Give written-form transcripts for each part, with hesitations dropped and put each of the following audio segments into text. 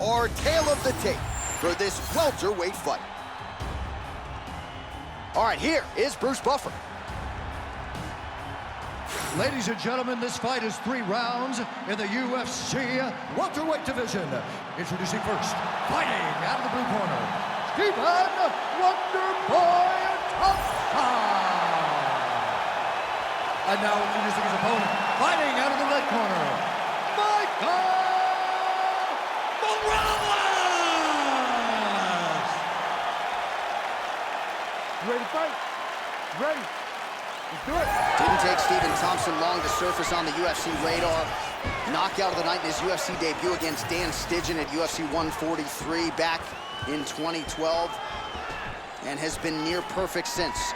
our tale of the tape for this welterweight fight. All right, here is Bruce Buffer. Ladies and gentlemen, this fight is 3 rounds in the UFC welterweight division. Introducing first, fighting out of the blue corner, Stephen Wonderboy Thompson. And now introducing his opponent, fighting out of the red corner, Michael Morales. You ready to fight? Ready. Let's do it. Didn't take Stephen Thompson long to surface on the UFC radar. Knockout of the night in his UFC debut against Dan Stigen at UFC 143 back in 2012, and has been near perfect since.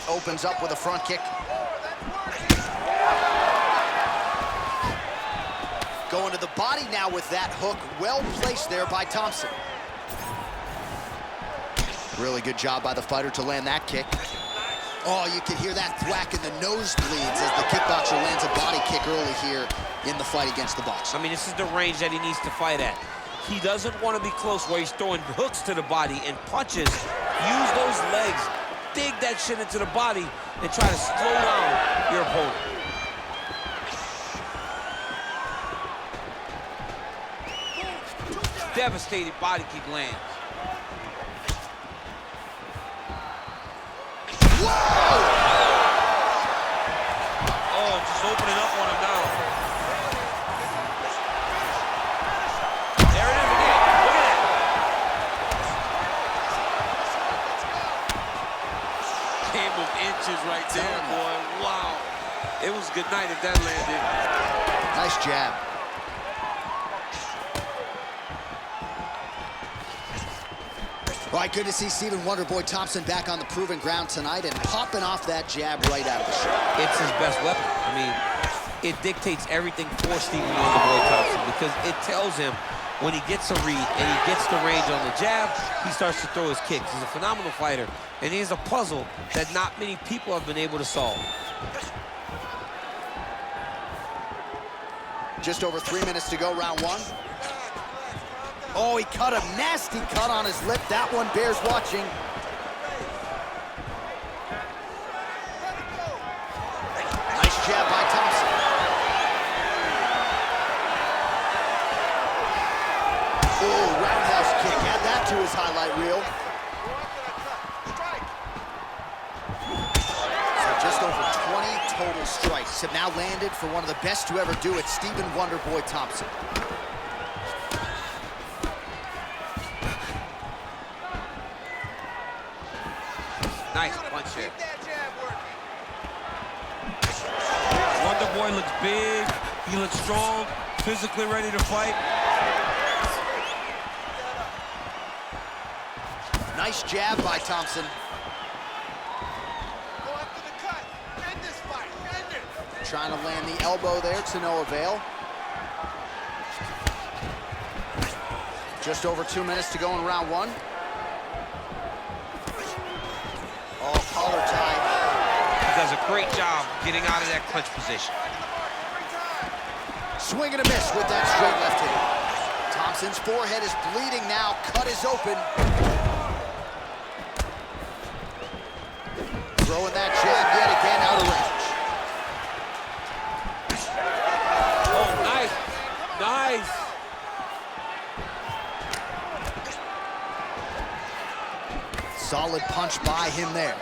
Opens up with a front kick. Going to the body now with that hook. Well placed there by Thompson. Really good job by the fighter to land that kick. Oh, you can hear that thwack in the nosebleeds as the kickboxer lands a body kick early here in the fight against the boxer. I mean, this is the range that he needs to fight at. He doesn't want to be close where he's throwing hooks to the body and punches. Use those legs, dig that shit into the body, and try to slow down your opponent. Devastating body kick lands. Whoa! Oh, just opening up on him now. There it is again. Look at that. Game of inches right there, boy. Wow. It was a good night if that landed. Nice jab. All right, good to see Stephen Wonderboy Thompson back on the proven ground tonight and popping off that jab right out of the shot. It's his best weapon. I mean, it dictates everything for Stephen Wonderboy Thompson because it tells him when he gets a read and he gets the range on the jab, he starts to throw his kicks. He's a phenomenal fighter, and he is a puzzle that not many people have been able to solve. Just over 3 minutes to go, round 1. Oh, he cut a nasty cut on his lip. That one bears watching. Nice jab by Thompson. Oh, roundhouse kick. Add that to his highlight reel. So just over 20 total strikes have now landed for one of the best to ever do it, Stephen Wonderboy Thompson. Nice punch here. Wonderboy looks big. He looks strong, physically ready to fight. Nice jab by Thompson. Go after the cut. End this fight. End it. Trying to land the elbow there to no avail. Just over 2 minutes to go in round 1. Oh, collar tie. He does a great job getting out of that clinch position. Swing and a miss with that straight left hand. Thompson's forehead is bleeding now. Cut is open. Throwing that jab yet again out of range. Oh, nice. Nice. Solid punch by him there.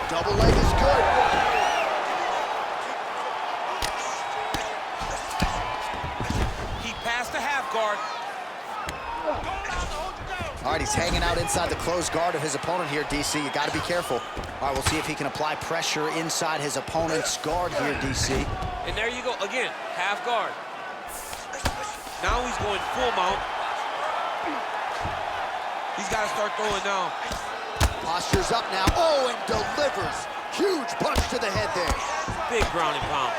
Double leg is good. He passed the half guard. All right, he's hanging out inside the closed guard of his opponent here, DC. You got to be careful. All right, we'll see if he can apply pressure inside his opponent's guard here, DC. And there you go. Again, half guard. Now he's going full mount. He's got to start throwing now. Posture's up now. Oh, and delivers. Huge punch to the head there. Big ground and pound.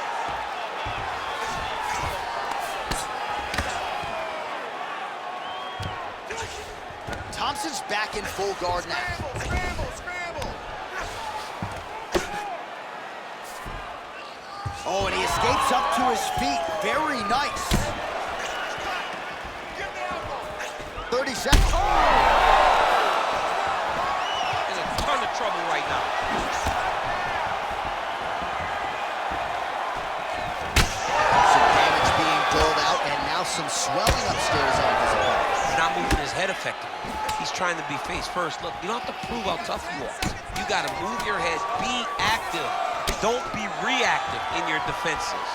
Thompson's back in full guard now. Scramble, scramble. up to his feet. Very nice. 30 seconds. In a ton of trouble right now. Some damage being doled out, and now some swelling upstairs on his opponent. He's not moving his head effectively. He's trying to be face first. Look, you don't have to prove how tough you are. You got to move your head, be active. Don't be reactive in your defenses.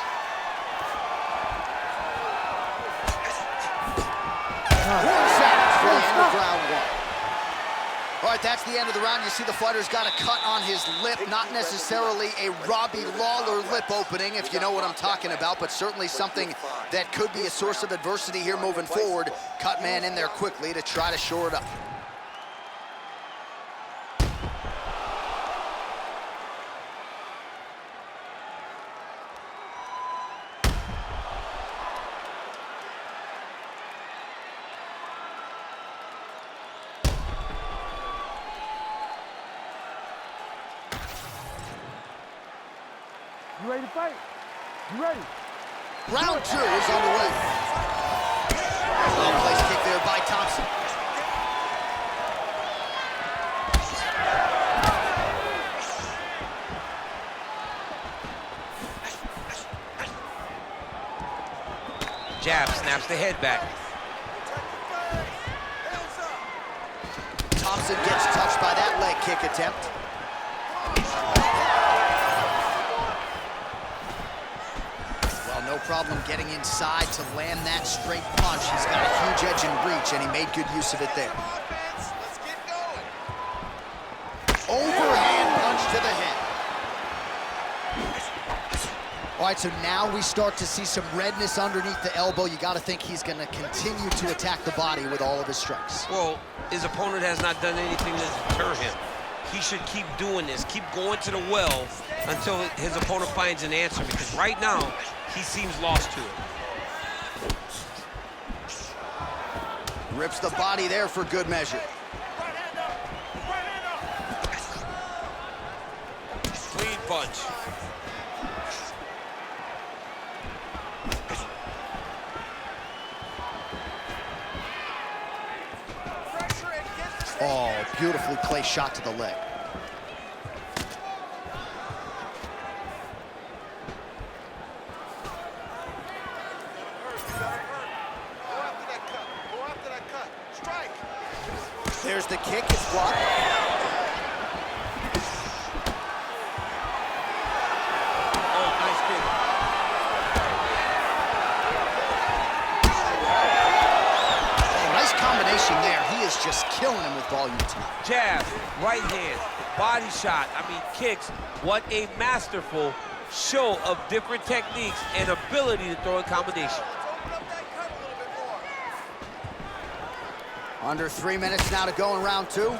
For the end of round one. All right, that's the end of the round. You see the fighter's got a cut on his lip, not necessarily a Robbie Lawler lip opening, if you know what I'm talking about, but certainly something that could be a source of adversity here moving forward. Cut man in there quickly to try to shore it up. You ready to fight? You ready? Round two is underway. Well-placed kick there by Thompson. Jab, snaps the head back. Thompson gets touched by that leg kick attempt. No problem getting inside to land that straight punch. He's got a huge edge and reach, and he made good use of it there. Overhand punch to the head. All right, so now we start to see some redness underneath the elbow. You got to think he's going to continue to attack the body with all of his strikes. Well, his opponent has not done anything to deter him. He should keep doing this, keep going to the well until his opponent finds an answer, because right now, he seems lost to it. Rips the body there for good measure. Clean punch. Oh, beautifully placed shot to the leg. There's the kick, it's blocked. Oh, nice kick. Oh, nice combination there. He is just killing him with volume tonight. Jab, right hand, body shot, I mean kicks. What a masterful show of different techniques and ability to throw in combination. Under 3 minutes now to go in round two.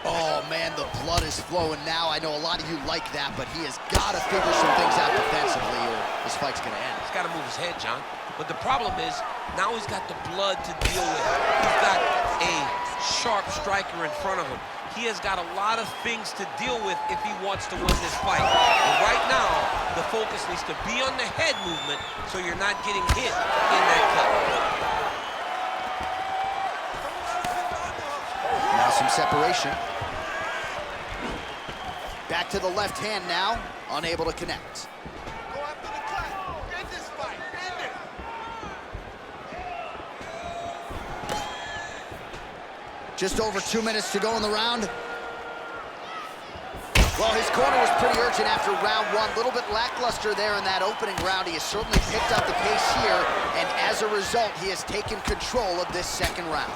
Oh, man, the blood is flowing now. I know a lot of you like that, but he has got to figure some things out defensively or this fight's going to end. He's got to move his head, John. But the problem is, now he's got the blood to deal with. He's got a sharp striker in front of him. He has got a lot of things to deal with if he wants to win this fight. But right now, the focus needs to be on the head movement so you're not getting hit in that cut. Now some separation. Back to the left hand now, unable to connect. Go after the cut. End this fight. End it. Just over 2 minutes to go in the round. Well, his corner was pretty urgent after round one. A little bit lackluster there in that opening round. He has certainly picked up the pace here, and as a result, he has taken control of this second round.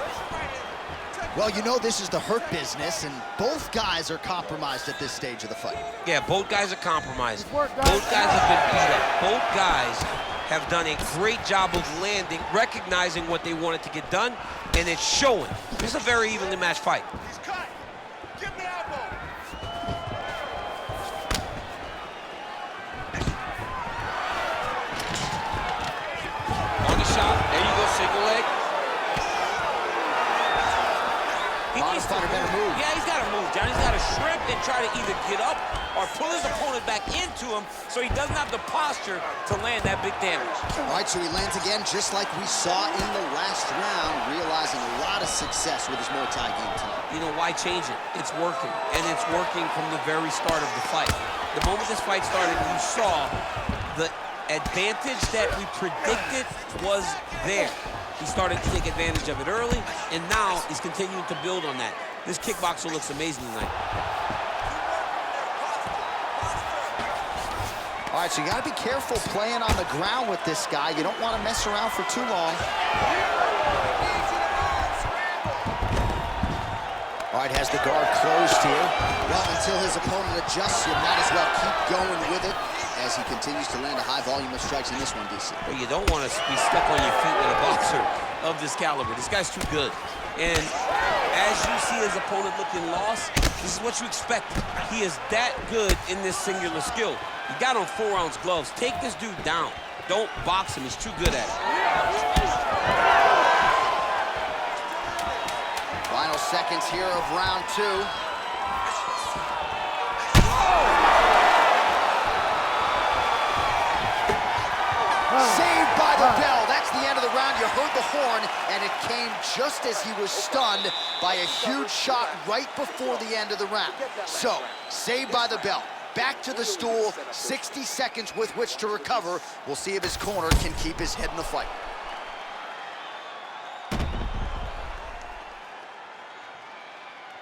Well, you know this is the hurt business, and both guys are compromised at this stage of the fight. Yeah, both guys are compromised. Both guys have been beat up. Both guys have done a great job of landing, recognizing what they wanted to get done, and it's showing. This is a very evenly matched fight. He's cut. Give him the elbow. On the shot. There you go, single leg. He needs to Fighter better move. Yeah, he's got to move, John. He's got to shrimp can try to either get up or pull his opponent back into him so he doesn't have the posture to land that big damage. All right, so he lands again just like we saw in the last round, realizing a lot of success with his Muay Thai game tonight. You know, why change it? It's working, and it's working from the very start of the fight. The moment this fight started, you saw the advantage that we predicted was there. He started to take advantage of it early, and now he's continuing to build on that. This kickboxer looks amazing tonight. All right, so you got to be careful playing on the ground with this guy. You don't want to mess around for too long. All right, has the guard closed here. Well, until his opponent adjusts, you might as well keep going with it as he continues to land a high volume of strikes in this one, DC. Well, you don't want to be stuck on your feet with a boxer of this caliber. This guy's too good. And as you see his opponent looking lost, this is what you expect. He is that good in this singular skill. You got on 4-ounce gloves. Take this dude down. Don't box him. He's too good at it. Final seconds here of round 2. Saved by the bell. That's the end of the round. You heard the horn, and it came just as he was stunned by a huge shot right before the end of the round. So, saved by the bell. Back to the stool, 60 seconds with which to recover. We'll see if his corner can keep his head in the fight.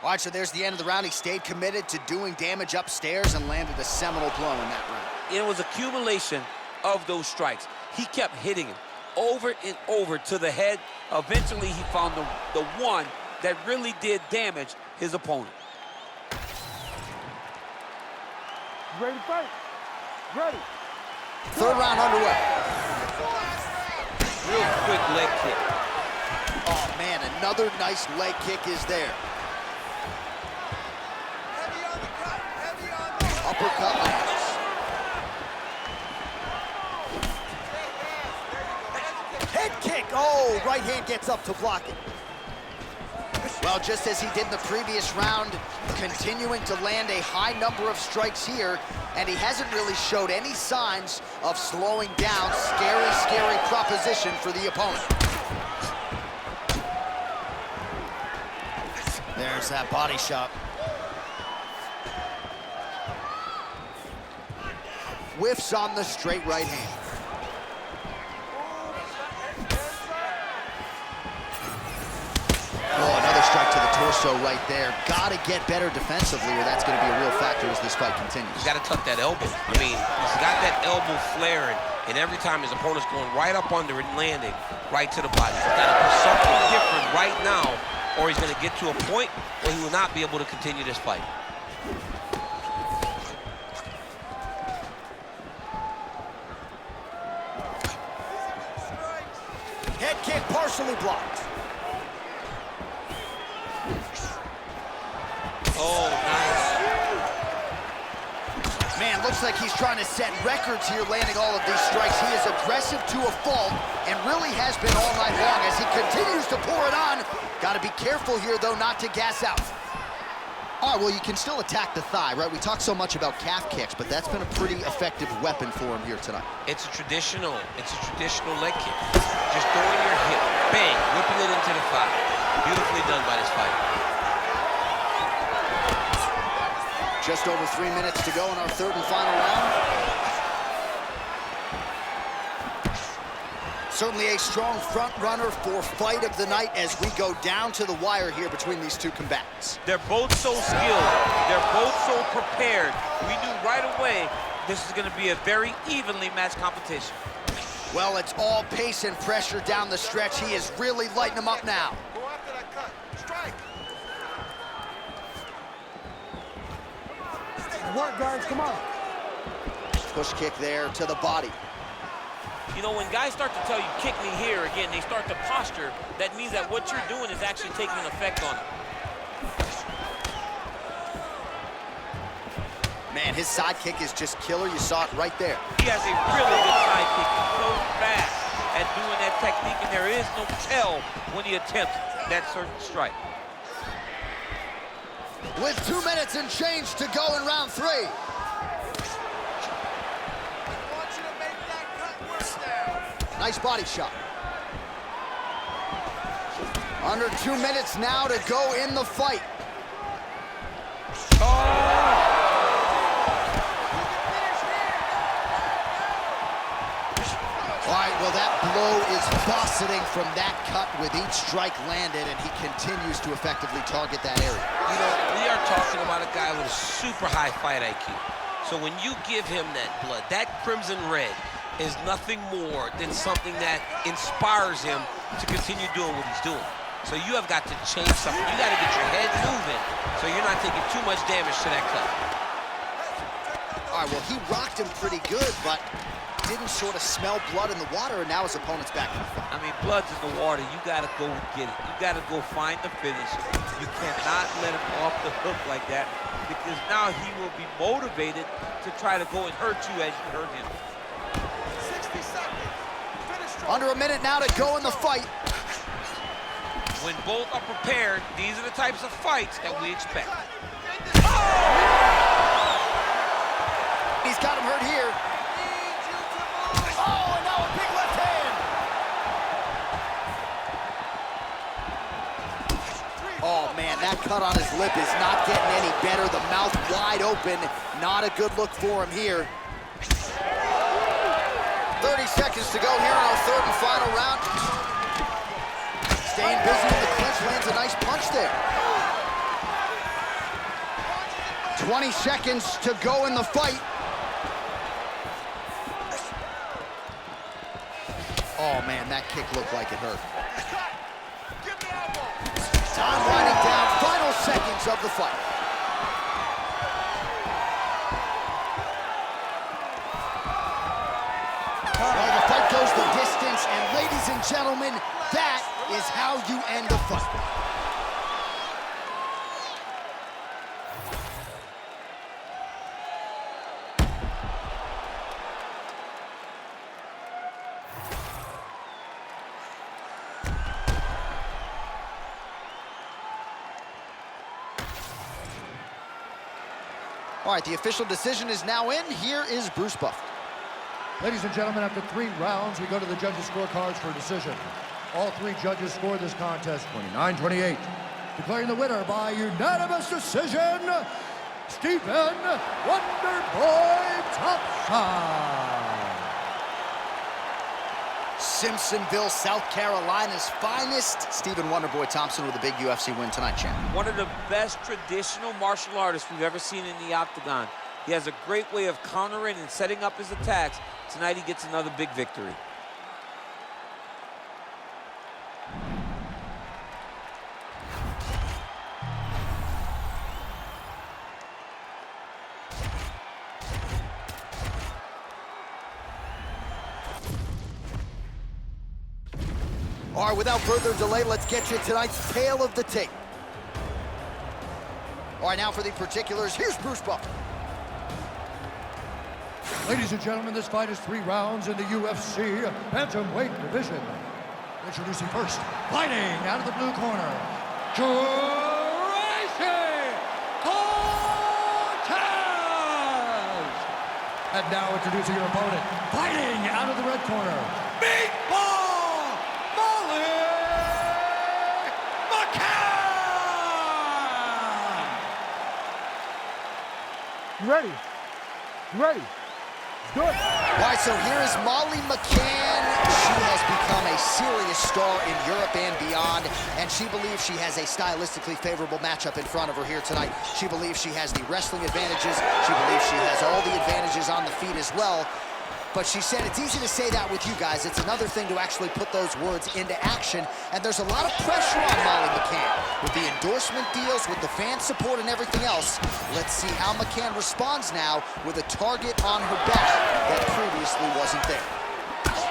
All right, so there's the end of the round. He stayed committed to doing damage upstairs and landed a seminal blow in that round. It was accumulation of those strikes. He kept hitting him over and over to the head. Eventually, he found the one that really did damage his opponent. Ready to fight? Ready. Third round underway. Real quick leg kick. Oh, man, another nice leg kick is there. Heavy on the cut. Heavy on the Uppercut lands. Head kick. Oh, right hand gets up to block it. Well, just as he did in the previous round, continuing to land a high number of strikes here, and he hasn't really showed any signs of slowing down. Scary, scary proposition for the opponent. There's that body shot. Whiffs on the straight right hand. Oh, another strike to the torso right there. Gotta get better defensively, or that's gonna be a real factor as this fight continues. He's got to tuck that elbow. I mean, he's got that elbow flaring, and every time his opponent's going right up under it and landing right to the body. He's got to do something different right now, or he's going to get to a point where he will not be able to continue this fight. Head kick partially blocked. Oh, nice. Man, looks like he's trying to set records here, landing all of these strikes. He is aggressive to a fault and really has been all night long as he continues to pour it on. Got to be careful here, though, not to gas out. All right, well, you can still attack the thigh, right? We talk so much about calf kicks, but that's been a pretty effective weapon for him here tonight. It's a traditional leg kick. Just throwing your hip, bang, whipping it into the thigh. Beautifully done by this fighter. Just over 3 minutes to go in our third and final round. Certainly a strong front runner for fight of the night as we go down to the wire here between these two combatants. They're both so skilled. They're both so prepared. We knew right away this is going to be a very evenly matched competition. Well, it's all pace and pressure down the stretch. He is really lighting them up now. Go after that cut. Strike. Work, guys, come on. Push kick there to the body. You know, when guys start to tell you, kick me here, again, they start to posture. That means that what you're doing is actually taking an effect on it. Man, his side kick is just killer. You saw it right there. He has a really good side kick. He's so fast at doing that technique, and there is no tell when he attempts that certain strike. with 2 minutes and change to go in round 3. I want you to make that cut work now. Nice body shot. Under 2 minutes now to go in the fight. All right, well, that blow is buffeting from that cut with each strike landed, and he continues to effectively target that area. You know, we are talking about a guy with a super high fight IQ. So when you give him that blood, that crimson red is nothing more than something that inspires him to continue doing what he's doing. So you have got to change something. You got to get your head moving so you're not taking too much damage to that cut. All right, well, he rocked him pretty good, but didn't sort of smell blood in the water, and now his opponent's back in the fight. I mean, blood's in the water. You got to go get it. You got to go find the finish. You cannot let him off the hook like that, because now he will be motivated to try to go and hurt you as you hurt him. 60 seconds. Finish strong. Under a minute now to go in the fight. When both are prepared, these are the types of fights that we expect. He's got him hurt here. Oh, and now a big left hand. Oh, man, that cut on his lip is not getting any better. The mouth wide open. Not a good look for him here. 30 seconds to go here in our third and final round. Staying busy in the clinch, lands a nice punch there. 20 seconds to go in the fight. Oh, man, that kick looked like it hurt. Time winding down, final seconds of the fight. Well, the fight goes the distance, and ladies and gentlemen, that is how you end the fight. All right, the official decision is now in. Here is Bruce Buffer. Ladies and gentlemen, after 3 rounds, we go to the judges' scorecards for a decision. All 3 judges scored this contest 29-28. Declaring the winner by unanimous decision, Stephen Wonderboy Thompson. Simpsonville, South Carolina's finest, Stephen Wonderboy Thompson with a big UFC win tonight, champ. One of the best traditional martial artists we've ever seen in the octagon. He has a great way of countering and setting up his attacks. Tonight he gets another big victory. All right, without further delay, let's get you tonight's tale of the tape. All right, now for the particulars, here's Bruce Buffer. Ladies and gentlemen, this fight is 3 rounds in the UFC bantamweight division. Introducing first, fighting out of the blue corner, Tracy Cortez. And now introducing your opponent, fighting out of the red corner, Meatball McCann. Ready. Ready. Good. All right, so here is Molly McCann. She has become a serious star in Europe and beyond, and she believes she has a stylistically favorable matchup in front of her here tonight. She believes she has the wrestling advantages. She believes she has all the advantages on the feet as well. But she said it's easy to say that with you guys. It's another thing to actually put those words into action. And there's a lot of pressure on Molly McCann with the endorsement deals, with the fan support and everything else. Let's see how McCann responds now with a target on her back that previously wasn't there.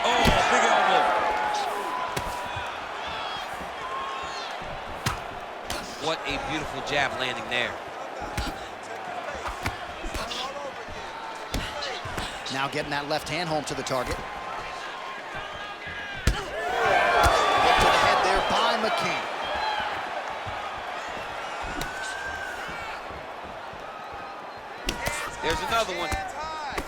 Oh, big elbow. What a beautiful jab landing there. Now getting that left hand home to the target. Hit to the head there by McCann. There's another one.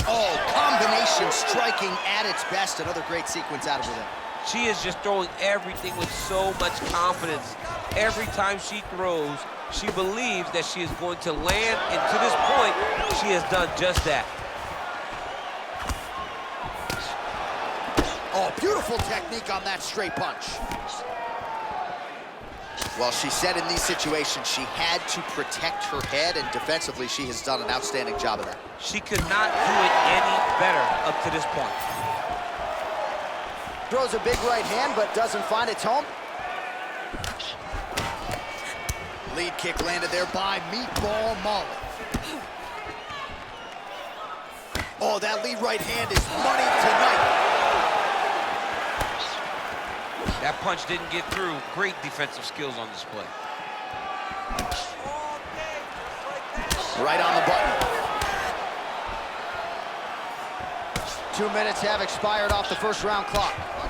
Oh, combination striking at its best. Another great sequence out of her there. She is just throwing everything with so much confidence. Every time she throws, she believes that she is going to land, and to this point, she has done just that. Oh, beautiful technique on that straight punch. Well, she said in these situations she had to protect her head, and defensively she has done an outstanding job of that. She could not do it any better up to this point. Throws a big right hand, but doesn't find its home. Lead kick landed there by Meatball Molly. Oh, that lead right hand is money tonight. That punch didn't get through. Great defensive skills on display. Right on the button. 2 minutes have expired off the first round clock. Right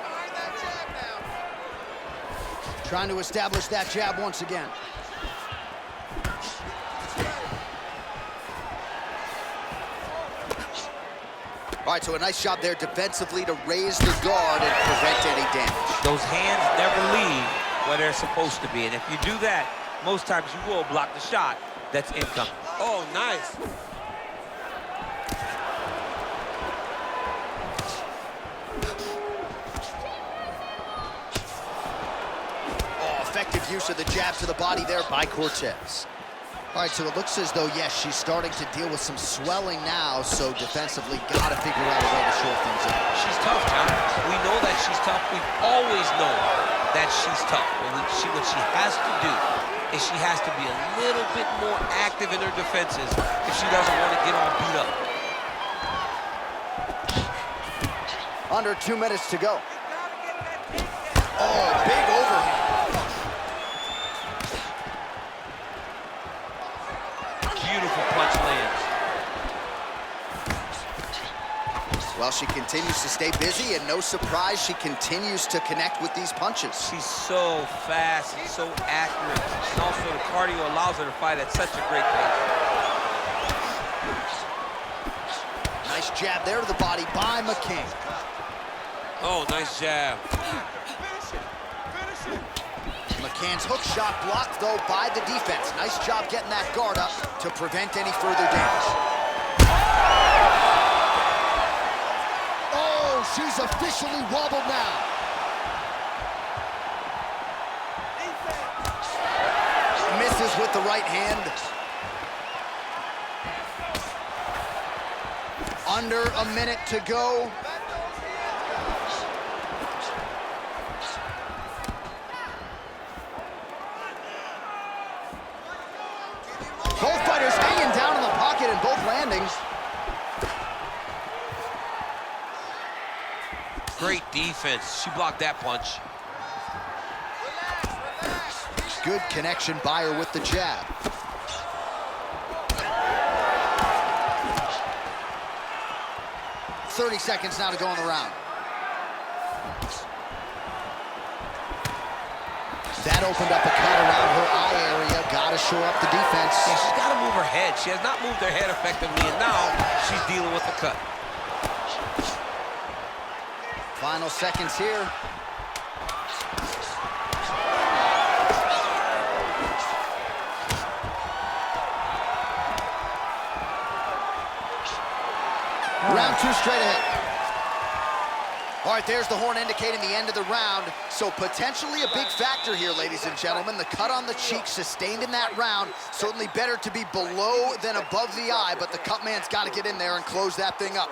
behind that jab now. Trying to establish that jab once again. All right, so a nice job there defensively to raise the guard and prevent any damage. Those hands never leave where they're supposed to be, and if you do that, most times you will block the shot that's incoming. Oh, nice. Oh, effective use of the jab to the body there by Cortez. All right, so it looks as though, yes, she's starting to deal with some swelling now, so defensively got to figure out a way to shore things up. She's tough, John. We know that she's tough. We've always known that she's tough. What she has to do is she has to be a little bit more active in her defenses if she doesn't want to get all beat up. Under 2 minutes to go. Oh, big overhand. Beautiful punch lands. Well, she continues to stay busy, and no surprise, she continues to connect with these punches. She's so fast and so accurate, and also the cardio allows her to fight at such a great pace. Nice jab there to the body by McCann. Oh, nice jab. McCann's hook shot blocked, though, by the defense. Nice job getting that guard up to prevent any further damage. Oh, she's officially wobbled now. Misses with the right hand. Under a minute to go. Both fighters hanging down in the pocket in both landings. Great defense. She blocked that punch. Good connection by her with the jab. .30 seconds now to go in the round. That opened up a cut around her eye area. Got to shore up the defense. Yeah, she's got to move her head. She has not moved her head effectively, and now she's dealing with the cut. Final seconds here. Round 2 straight ahead. All right, there's the horn indicating the end of the round. So potentially a big factor here, ladies and gentlemen. The cut on the cheek sustained in that round. Certainly better to be below than above the eye, but the cut man's got to get in there and close that thing up.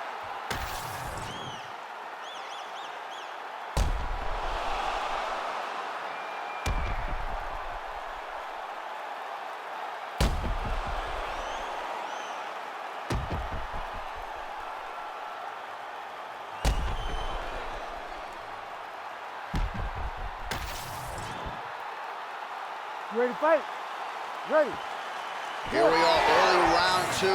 You ready to fight? Ready. Here we are, early round 2.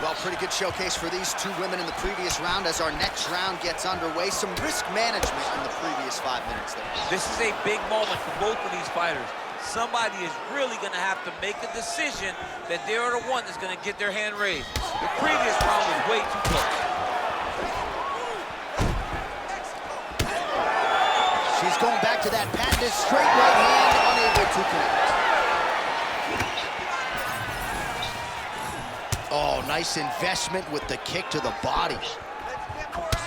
Well, pretty good showcase for these two women in the previous round. As our next round gets underway, some risk management in the previous 5 minutes there. This is a big moment for both of these fighters. somebody is really going to have to make a decision that they are the one that's going to get their hand raised. The previous round was way too close. She's going back to that patented straight right hand, unable to connect. Oh, nice investment with the kick to the body.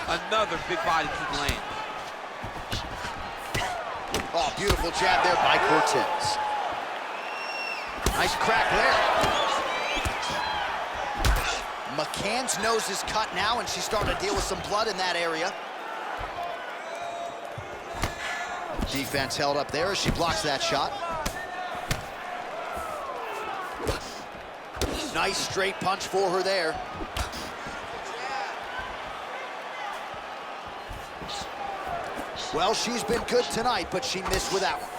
Another big body kick land. Oh, beautiful jab there by Cortez. Nice crack there. McCann's nose is cut now, and she's starting to deal with some blood in that area. Defense held up there as she blocks that shot. Nice straight punch for her there. Well, she's been good tonight, but she missed with that one.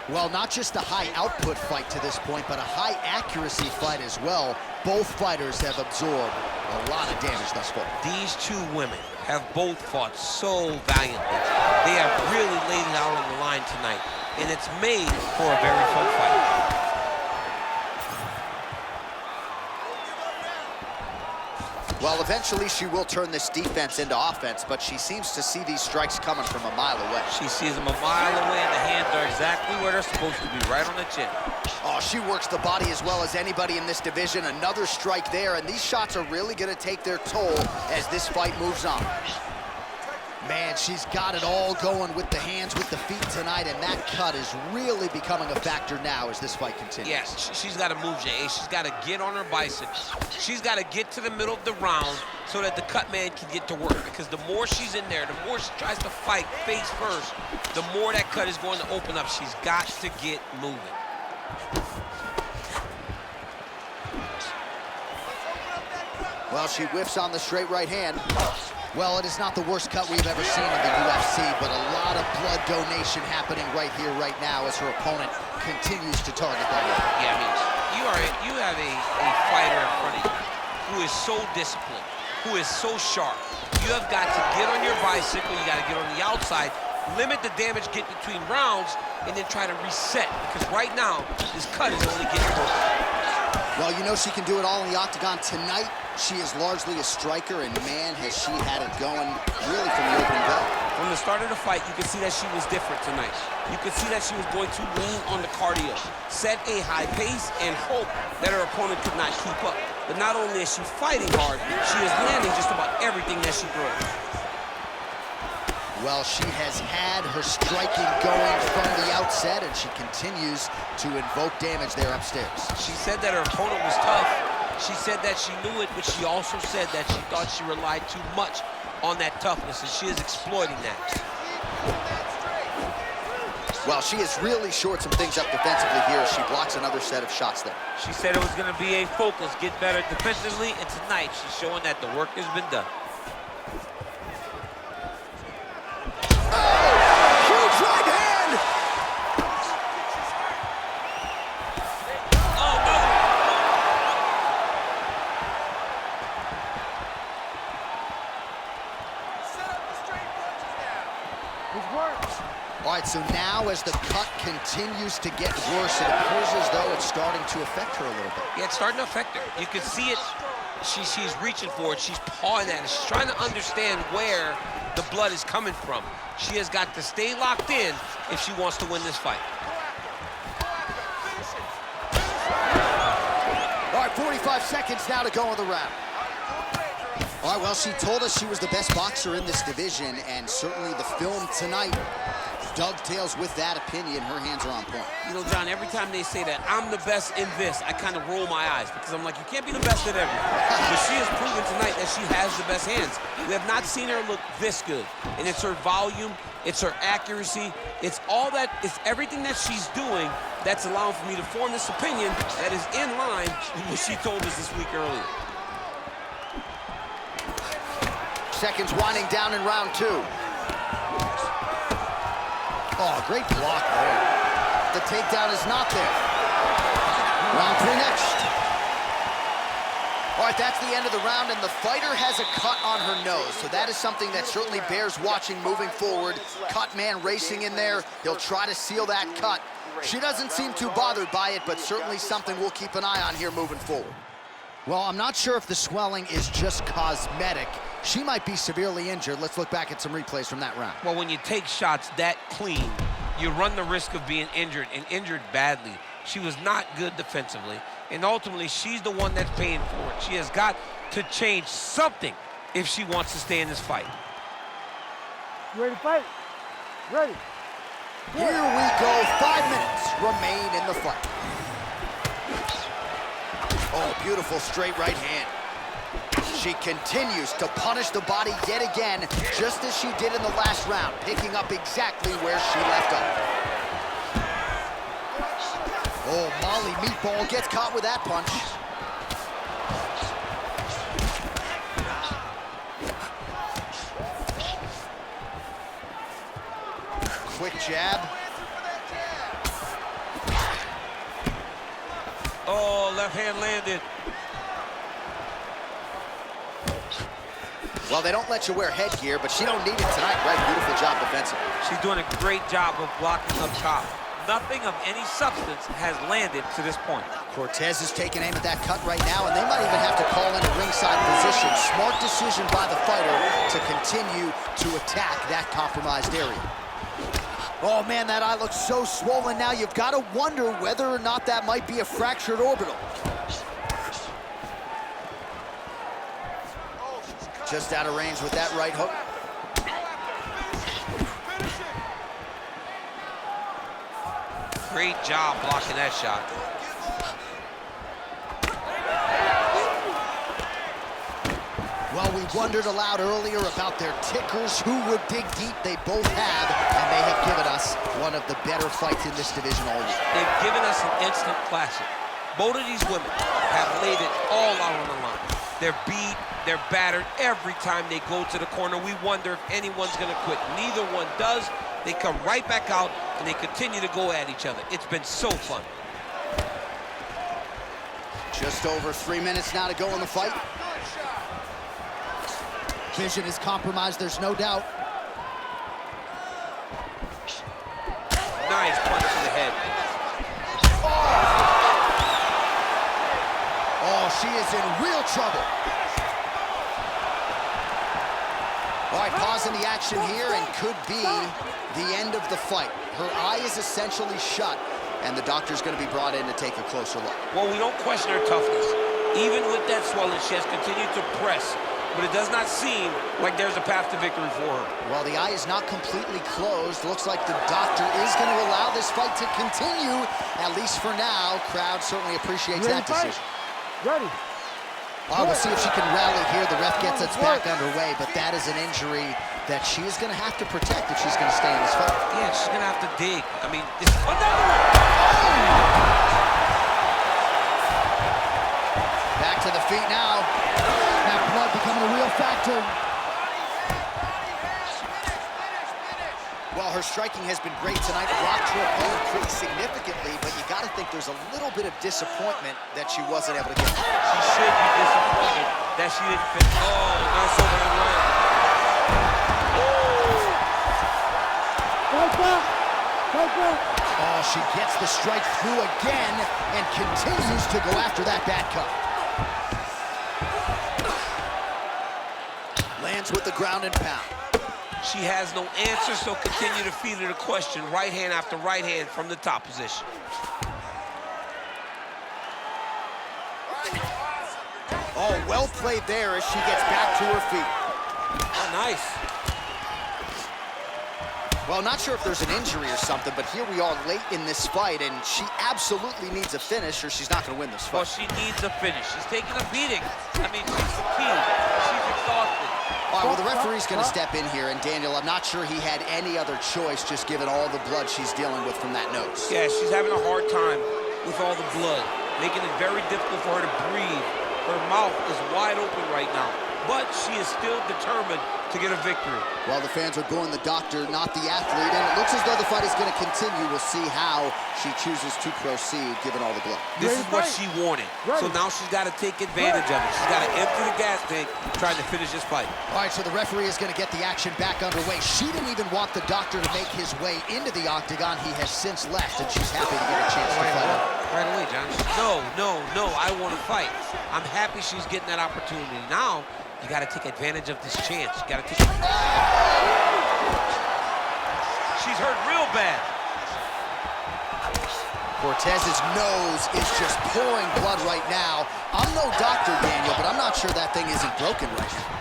Well, not just a high output fight to this point, but a high accuracy fight as well. Both fighters have absorbed a lot of damage thus far. These two women have both fought so valiantly. They have really laid it out on the line tonight, and it's made for a very fun fight. Well, eventually she will turn this defense into offense, but she seems to see these strikes coming from a mile away. She sees them a mile away, and the hands are exactly where they're supposed to be, right on the chin. Oh, she works the body as well as anybody in this division. Another strike there, and these shots are really going to take their toll as this fight moves on. Man, she's got it all going with the hands, with the feet tonight, and that cut is really becoming a factor now as this fight continues. Yes, she's got to move, Jay. She's got to get on her bicycle. She's got to get to the middle of the round so that the cut man can get to work, because the more she's in there, the more she tries to fight face first, the more that cut is going to open up. She's got to get moving. Well, she whiffs on the straight right hand. Well, it is not the worst cut we've ever seen in the UFC, but a lot of blood donation happening right here, right now, as her opponent continues to target that area. Yeah, I mean, you have a fighter in front of you who is so disciplined, who is so sharp. You have got to get on your bicycle, you got to get on the outside, limit the damage, get between rounds, and then try to reset, because right now, this cut is only getting worse. Well, you know she can do it all in the octagon tonight. She is largely a striker, and man, has she had it going really from the opening bell. From the start of the fight, you could see that she was different tonight. You could see that she was going to lean on the cardio, set a high pace, and hope that her opponent could not keep up. But not only is she fighting hard, she is landing just about everything that she throws. Well, she has had her striking going from the outset, and she continues to invoke damage there upstairs. She said that her opponent was tough. She said that she knew it, but she also said that she thought she relied too much on that toughness, and she is exploiting that. Well, she has really shored some things up defensively here as she blocks another set of shots there. She said it was going to be a focus, get better defensively, and tonight she's showing that the work has been done. Huge right hand! Oh, no! Set up the straight punches now. It works. All right, so now as the cut continues to get worse, it appears as though it's starting to affect her a little bit. Yeah, it's starting to affect her. You can see it. She's reaching for it. She's pawing at it. She's trying to understand where the blood is coming from. She has got to stay locked in if she wants to win this fight. All right, 45 seconds now to go in the round. All right, well, she told us she was the best boxer in this division, and certainly the film tonight dovetails with that opinion. Her hands are on point. You know, John, every time they say that I'm the best in this, I kind of roll my eyes because I'm like, you can't be the best at everything. But she has proven tonight that she has the best hands. We have not seen her look this good. And it's her volume, it's her accuracy, it's all that, it's everything that she's doing that's allowing for me to form this opinion that is in line with what she told us this week earlier. Seconds winding down in round two. Oh, great block there. The takedown is not there. Round three next. All right, that's the end of the round, and the fighter has a cut on her nose, so that is something that certainly bears watching moving forward. Cut man racing in there. He'll try to seal that cut. She doesn't seem too bothered by it, but certainly something we'll keep an eye on here moving forward. Well, I'm not sure if the swelling is just cosmetic. She might be severely injured. Let's look back at some replays from that round. Well, when you take shots that clean, you run the risk of being injured, and injured badly. She was not good defensively, and ultimately, she's the one that's paying for it. She has got to change something if she wants to stay in this fight. You ready to fight? Ready. Here we go. 5 minutes remain in the fight. Oh, beautiful straight right hand. She continues to punish the body yet again, just as she did in the last round, picking up exactly where she left off. Oh, Molly Meatball gets caught with that punch. Quick jab. Oh, left hand landed. Well, they don't let you wear headgear, but she don't need it tonight, right? Beautiful job defensively. She's doing a great job of blocking up top. Nothing of any substance has landed to this point. Cortez is taking aim at that cut right now, and they might even have to call in a ringside position. Smart decision by the fighter to continue to attack that compromised area. Oh, man, that eye looks so swollen now. You've got to wonder whether or not that might be a fractured orbital. Just out of range with that right hook. Great job blocking that shot. Well, we wondered aloud earlier about their tickers. Who would dig deep? They both have, and they have given us one of the better fights in this division all year. They've given us an instant classic. Both of these women have laid it all out on the line. They're beat, they're battered every time they go to the corner. We wonder if anyone's gonna quit. Neither one does. They come right back out, and they continue to go at each other. It's been so fun. Just over 3 minutes now to go in the fight. Vision is compromised, there's no doubt. Nice punch to the head. Oh, she is in real trouble. All right, pausing the action here, and could be the end of the fight. Her eye is essentially shut, and the doctor's going to be brought in to take a closer look. Well, we don't question her toughness. Even with that swelling, she has continued to press, but it does not seem like there's a path to victory for her. Well, the eye is not completely closed. Looks like the doctor is going to allow this fight to continue, at least for now. Crowd certainly appreciates that decision. Ready. Oh, we'll see if she can rally here. The ref gets us back underway, but that is an injury that she is going to have to protect if she's going to stay in this fight. Yeah, she's going to have to dig. I mean, this another one! Back to the feet now. That blood becoming a real factor. Well, her striking has been great tonight. Rocked her opponent pretty significantly, but you got to think there's a little bit of disappointment that she wasn't able to get. She should be disappointed that she didn't fit. Oh, nice overhand right. Oh, she gets the strike through again and continues to go after that bad cut. Lands with the ground and pound. She has no answer, so continue to feed her the question. Right hand after right hand from the top position. Oh, well played there as she gets back to her feet. Oh, nice. Well, not sure if there's an injury or something, but here we are late in this fight, and she absolutely needs a finish or she's not going to win this fight. Well, she needs a finish. She's taking a beating. I mean, she's fatigued. She's exhausted. All right, well, the referee's going to step in here, and Daniel, I'm not sure he had any other choice, just given all the blood she's dealing with from that nose. Yeah, she's having a hard time with all the blood, making it very difficult for her to breathe. Her mouth is wide open right now. but she is still determined to get a victory. Well, the fans are booing the doctor, not the athlete, and it looks as though the fight is going to continue. We'll see how she chooses to proceed, given all the blood. This is what she wanted. So now she's got to take advantage of it. She's got to empty the gas tank, trying to finish this fight. All right, so the referee is going to get the action back underway. She didn't even want the doctor to make his way into the octagon. He has since left, and she's happy to get a chance to fight out. Right away, John. No, I want to fight. I'm happy she's getting that opportunity. Now, you got to take advantage of this chance. You got to take. She's hurt real bad. Cortez's nose is just pouring blood right now. I'm no doctor, Daniel, but I'm not sure that thing isn't broken right now.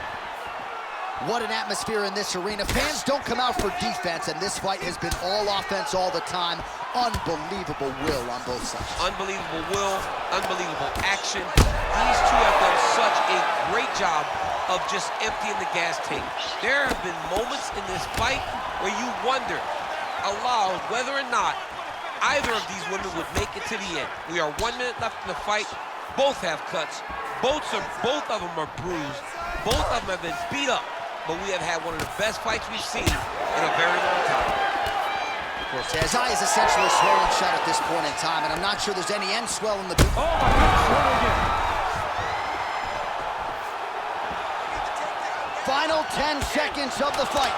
What an atmosphere in this arena. Fans don't come out for defense, and this fight has been all offense all the time. Unbelievable will on both sides. Unbelievable will, unbelievable action. These two have done such a great job of just emptying the gas tank. There have been moments in this fight where you wonder aloud whether or not either of these women would make it to the end. We are 1 minute left in the fight. Both have cuts. Both of them are bruised. Both of them have been beat up. But we have had one of the best fights we've seen in a very long time. Cortez's eye is essentially swollen shut at this point in time, and I'm not sure there's any end swell in the... Oh, my God. Final 10 seconds of the fight.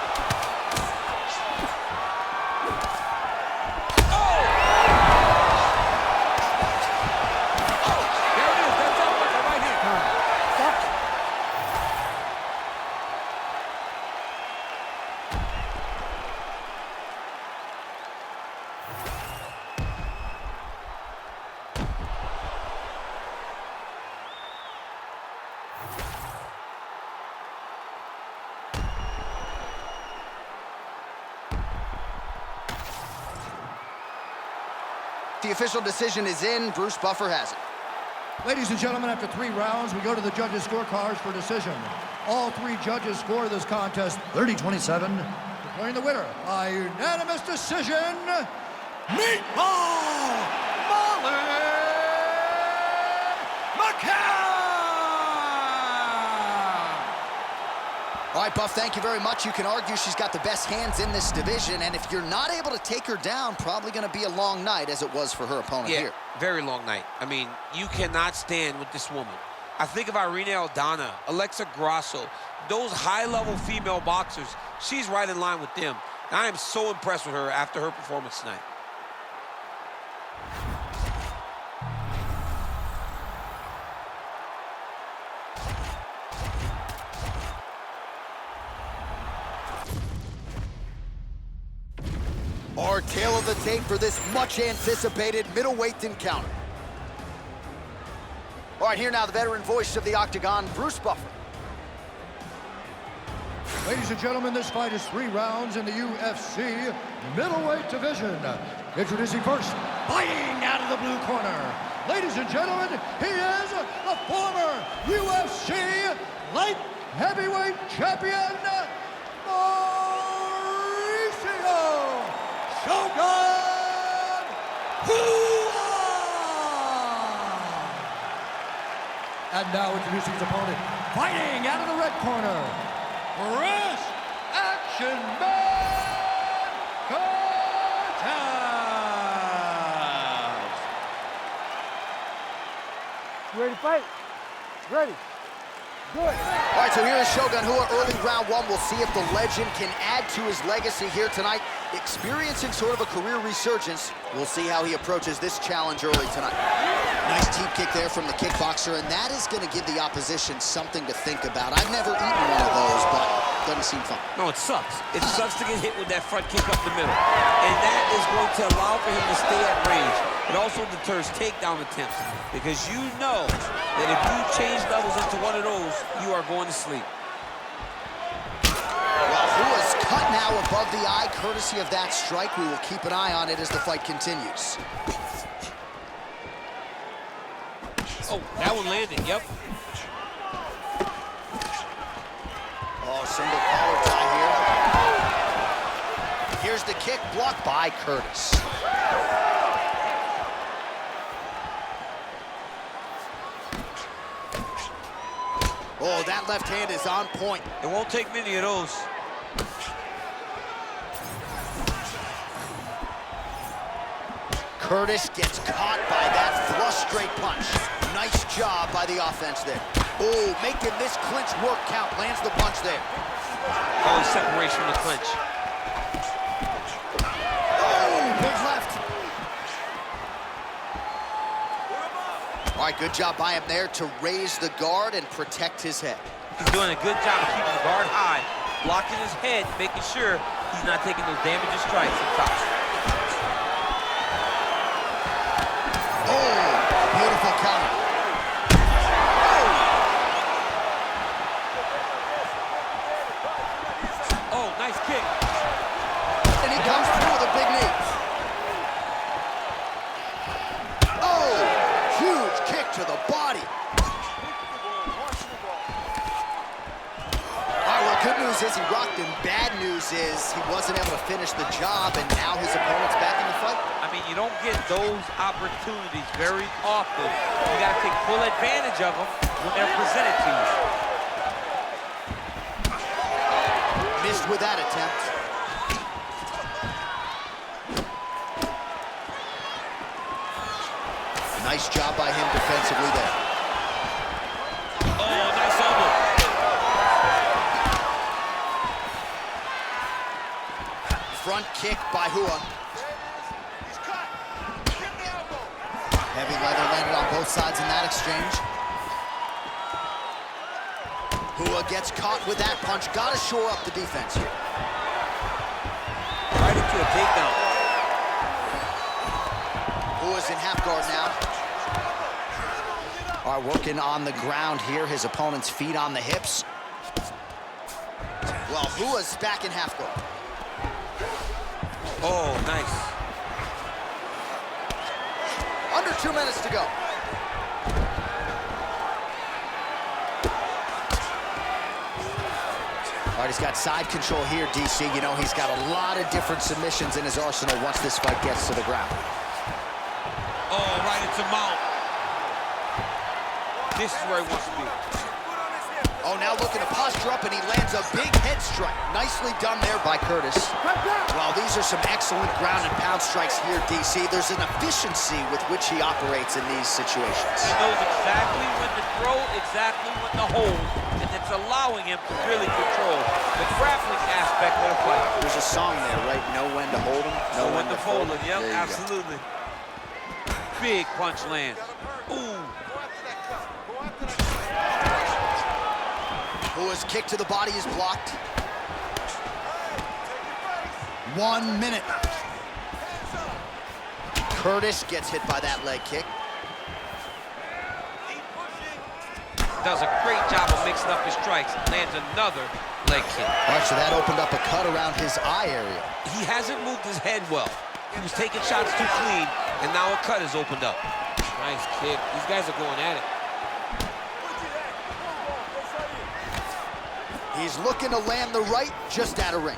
The official decision is in. Bruce Buffer has it. Ladies and gentlemen, after 3 rounds, we go to the judges' scorecards for decision. All 3 judges score this contest 30-27. Declaring the winner by unanimous decision, Meatball McCann! All right, Buff, thank you very much. You can argue she's got the best hands in this division, and if you're not able to take her down, probably going to be a long night, as it was for her opponent here. Very long night. I mean, you cannot stand with this woman. I think of Irene Aldana, Alexa Grasso, those high-level female boxers. She's right in line with them. And I am so impressed with her after her performance tonight. Our tail of the tape for this much-anticipated middleweight encounter. All right, here now the veteran voice of the Octagon, Bruce Buffer. Ladies and gentlemen, this fight is 3 rounds in the UFC middleweight division. Introducing first, fighting out of the blue corner. Ladies and gentlemen, he is the former UFC light heavyweight champion, Shogun! And now introducing his opponent, fighting out of the red corner, fresh action man, Cortez! You ready to fight? Ready. Good. All right, so here is Shogun, who early round 1. We'll see if the legend can add to his legacy here tonight. Experiencing sort of a career resurgence. We'll see how he approaches this challenge early tonight. Nice teep kick there from the kickboxer, and that is going to give the opposition something to think about. I've never eaten one of those, but doesn't seem fun. No, it sucks. It sucks to get hit with that front kick up the middle. And that is going to allow for him to stay at range. It also deters takedown attempts, because you know that if you change levels into one of those, you are going to sleep. Well, who is cut now above the eye, courtesy of that strike. We will keep an eye on it as the fight continues. Oh, that one landed, yep. Oh, single collar tie here. Here's the kick, blocked by Curtis. Oh, that left hand is on point. It won't take many of those. Curtis gets caught by that thrust straight punch. Nice job by the offense there. Oh, making this clinch work count. Lands the punch there. Always separation from the clinch. Oh, big left. All right, good job by him there to raise the guard and protect his head. He's doing a good job of keeping the guard high, blocking his head, making sure he's not taking those damaging strikes up top. Oh, beautiful counter. Oh, nice kick. And he comes through with a big knee. Oh, huge kick to the body. All right, well, good news is he rocked him. Bad news is he wasn't able to finish the job, and now his opponent's back in the fight. I mean, you don't get those opportunities very often. You got to take full advantage of them when they're presented to you. Missed with that attempt. Nice job by him defensively there. Oh, nice elbow. Front kick by Hua. He's cut. Give the elbow. Heavy leather landed on both sides in that exchange. Hua gets caught with that punch. Gotta shore up the defense here. Right into a takedown. Hua's in half guard now. All right, working on the ground here. His opponent's feet on the hips. Well, Hua's back in half guard. Oh, nice. Under 2 minutes to go. All right, he's got side control here, DC. You know, he's got a lot of different submissions in his arsenal once this fight gets to the ground. Oh, right into mount. This is where he wants to be. Oh, now looking to posture up, and he lands a big head strike. Nicely done there by Curtis. Well, these are some excellent ground and pound strikes here, DC. There's an efficiency with which he operates in these situations. He knows exactly when to throw, exactly when to hold, and it's allowing him to really control the grappling aspect of the fight. There's a song there, right? Know when to hold him, Know when to fold him. Yep, There you go. absolutely. Big punch lands. Ooh. Hua's kick to the body is blocked. 1 minute. Curtis gets hit by that leg kick. Does a great job of mixing up his strikes. Lands another leg kick. All right, so that opened up a cut around his eye area. He hasn't moved his head well. He was taking shots too clean, and now a cut has opened up. Nice kick. These guys are going at it. He's looking to land the right, just out of range.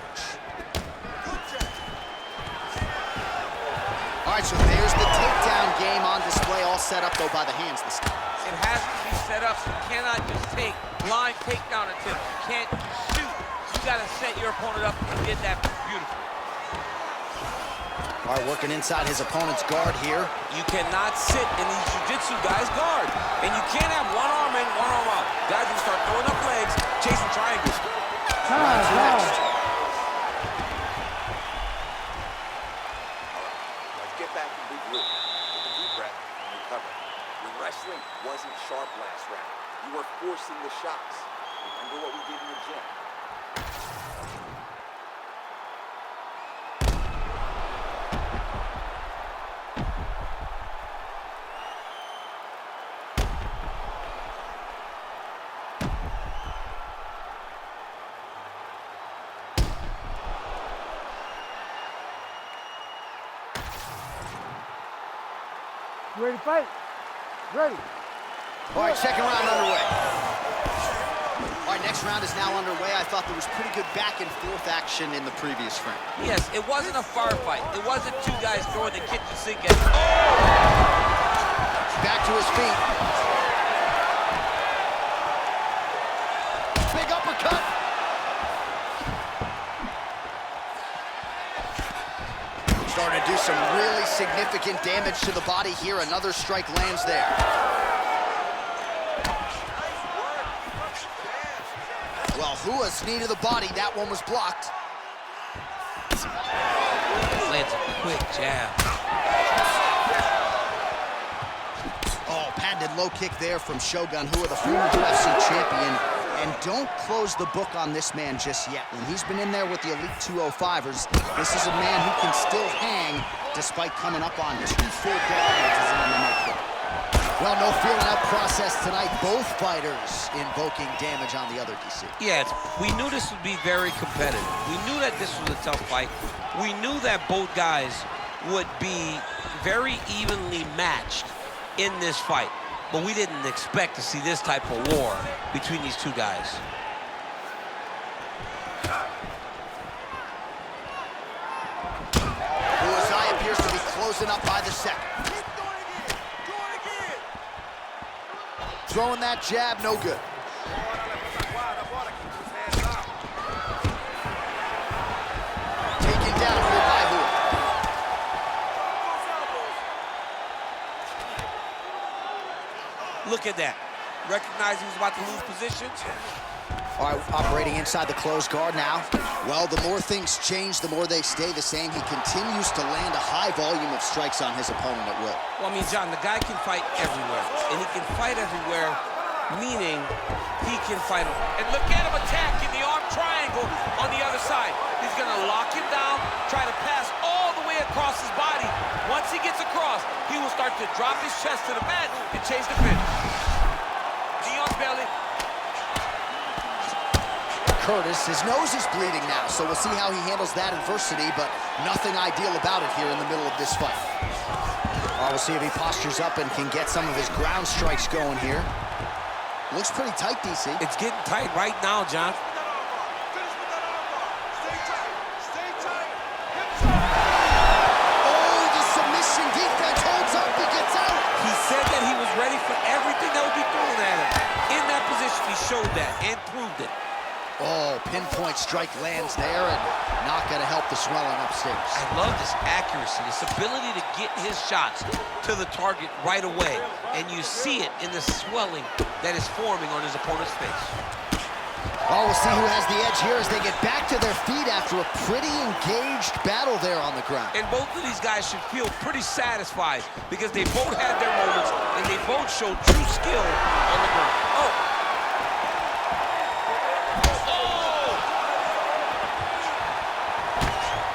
All right, so there's the takedown game on display, all set up, though, by the hands this time. It has to be set up. You cannot just take blind takedown attempts. You can't shoot. You got to set your opponent up and get that beautiful. All right, working inside his opponent's guard here. You cannot sit in these jiu-jitsu guys' guard. And you can't have one arm in, one arm out. Guys will start throwing up legs, chasing triangles. What's next? Let's get back and regroup. Take a deep breath and recover. Your wrestling wasn't sharp last round. You were forcing the shots. Remember what we did in the gym. You ready to fight? Ready. All right, second round underway. All right, next round is now underway. I thought there was pretty good back and forth action in the previous frame. Yes, it wasn't a firefight. It wasn't two guys throwing the kitchen sink at Back to his feet. Significant damage to the body here. Another strike lands there. Well, Hua's knee to the body. That one was blocked. Lands a quick jab. Oh, patented low kick there from Shogun Hua, the former UFC champion. And don't close the book on this man just yet. When he's been in there with the Elite 205ers, this is a man who can still hang despite coming up on 2 full decades as an MMA player. Well, no feeling out process tonight. Both fighters invoking damage on the other, DC. Yeah, we knew this would be very competitive. We knew that this was a tough fight. We knew that both guys would be very evenly matched in this fight. But we didn't expect to see this type of war between these two guys. Hua's eye appears to be closing up by the second. Throwing that jab, no good. Taken down here by Hua. Look at that. Recognizing he's about to lose positions. All right, operating inside the closed guard now. Well, the more things change, the more they stay the same. He continues to land a high volume of strikes on his opponent at will. Well, I mean, John, the guy can fight everywhere. And he can fight everywhere, meaning he can fight. And look at him attacking the arm triangle on the other side. He's going to lock him down, try to pass all the way across his body. Once he gets across, he will start to drop his chest to the mat and chase the finish. Knee on belly. Curtis, his nose is bleeding now, so we'll see how he handles that adversity, but nothing ideal about it here in the middle of this fight. We'll see if he postures up and can get some of his ground strikes going here. Looks pretty tight, DC. It's getting tight right now, John. Oh, the submission defense holds up, he gets out. He said that he was ready for everything that would be thrown at him. In that position, he showed that and proved it. Oh, pinpoint strike lands there and not going to help the swelling upstairs. I love this accuracy, this ability to get his shots to the target right away. And you see it in the swelling that is forming on his opponent's face. Oh, we'll see who has the edge here as they get back to their feet after a pretty engaged battle there on the ground. And both of these guys should feel pretty satisfied because they both had their moments and they both showed true skill on the ground. Oh!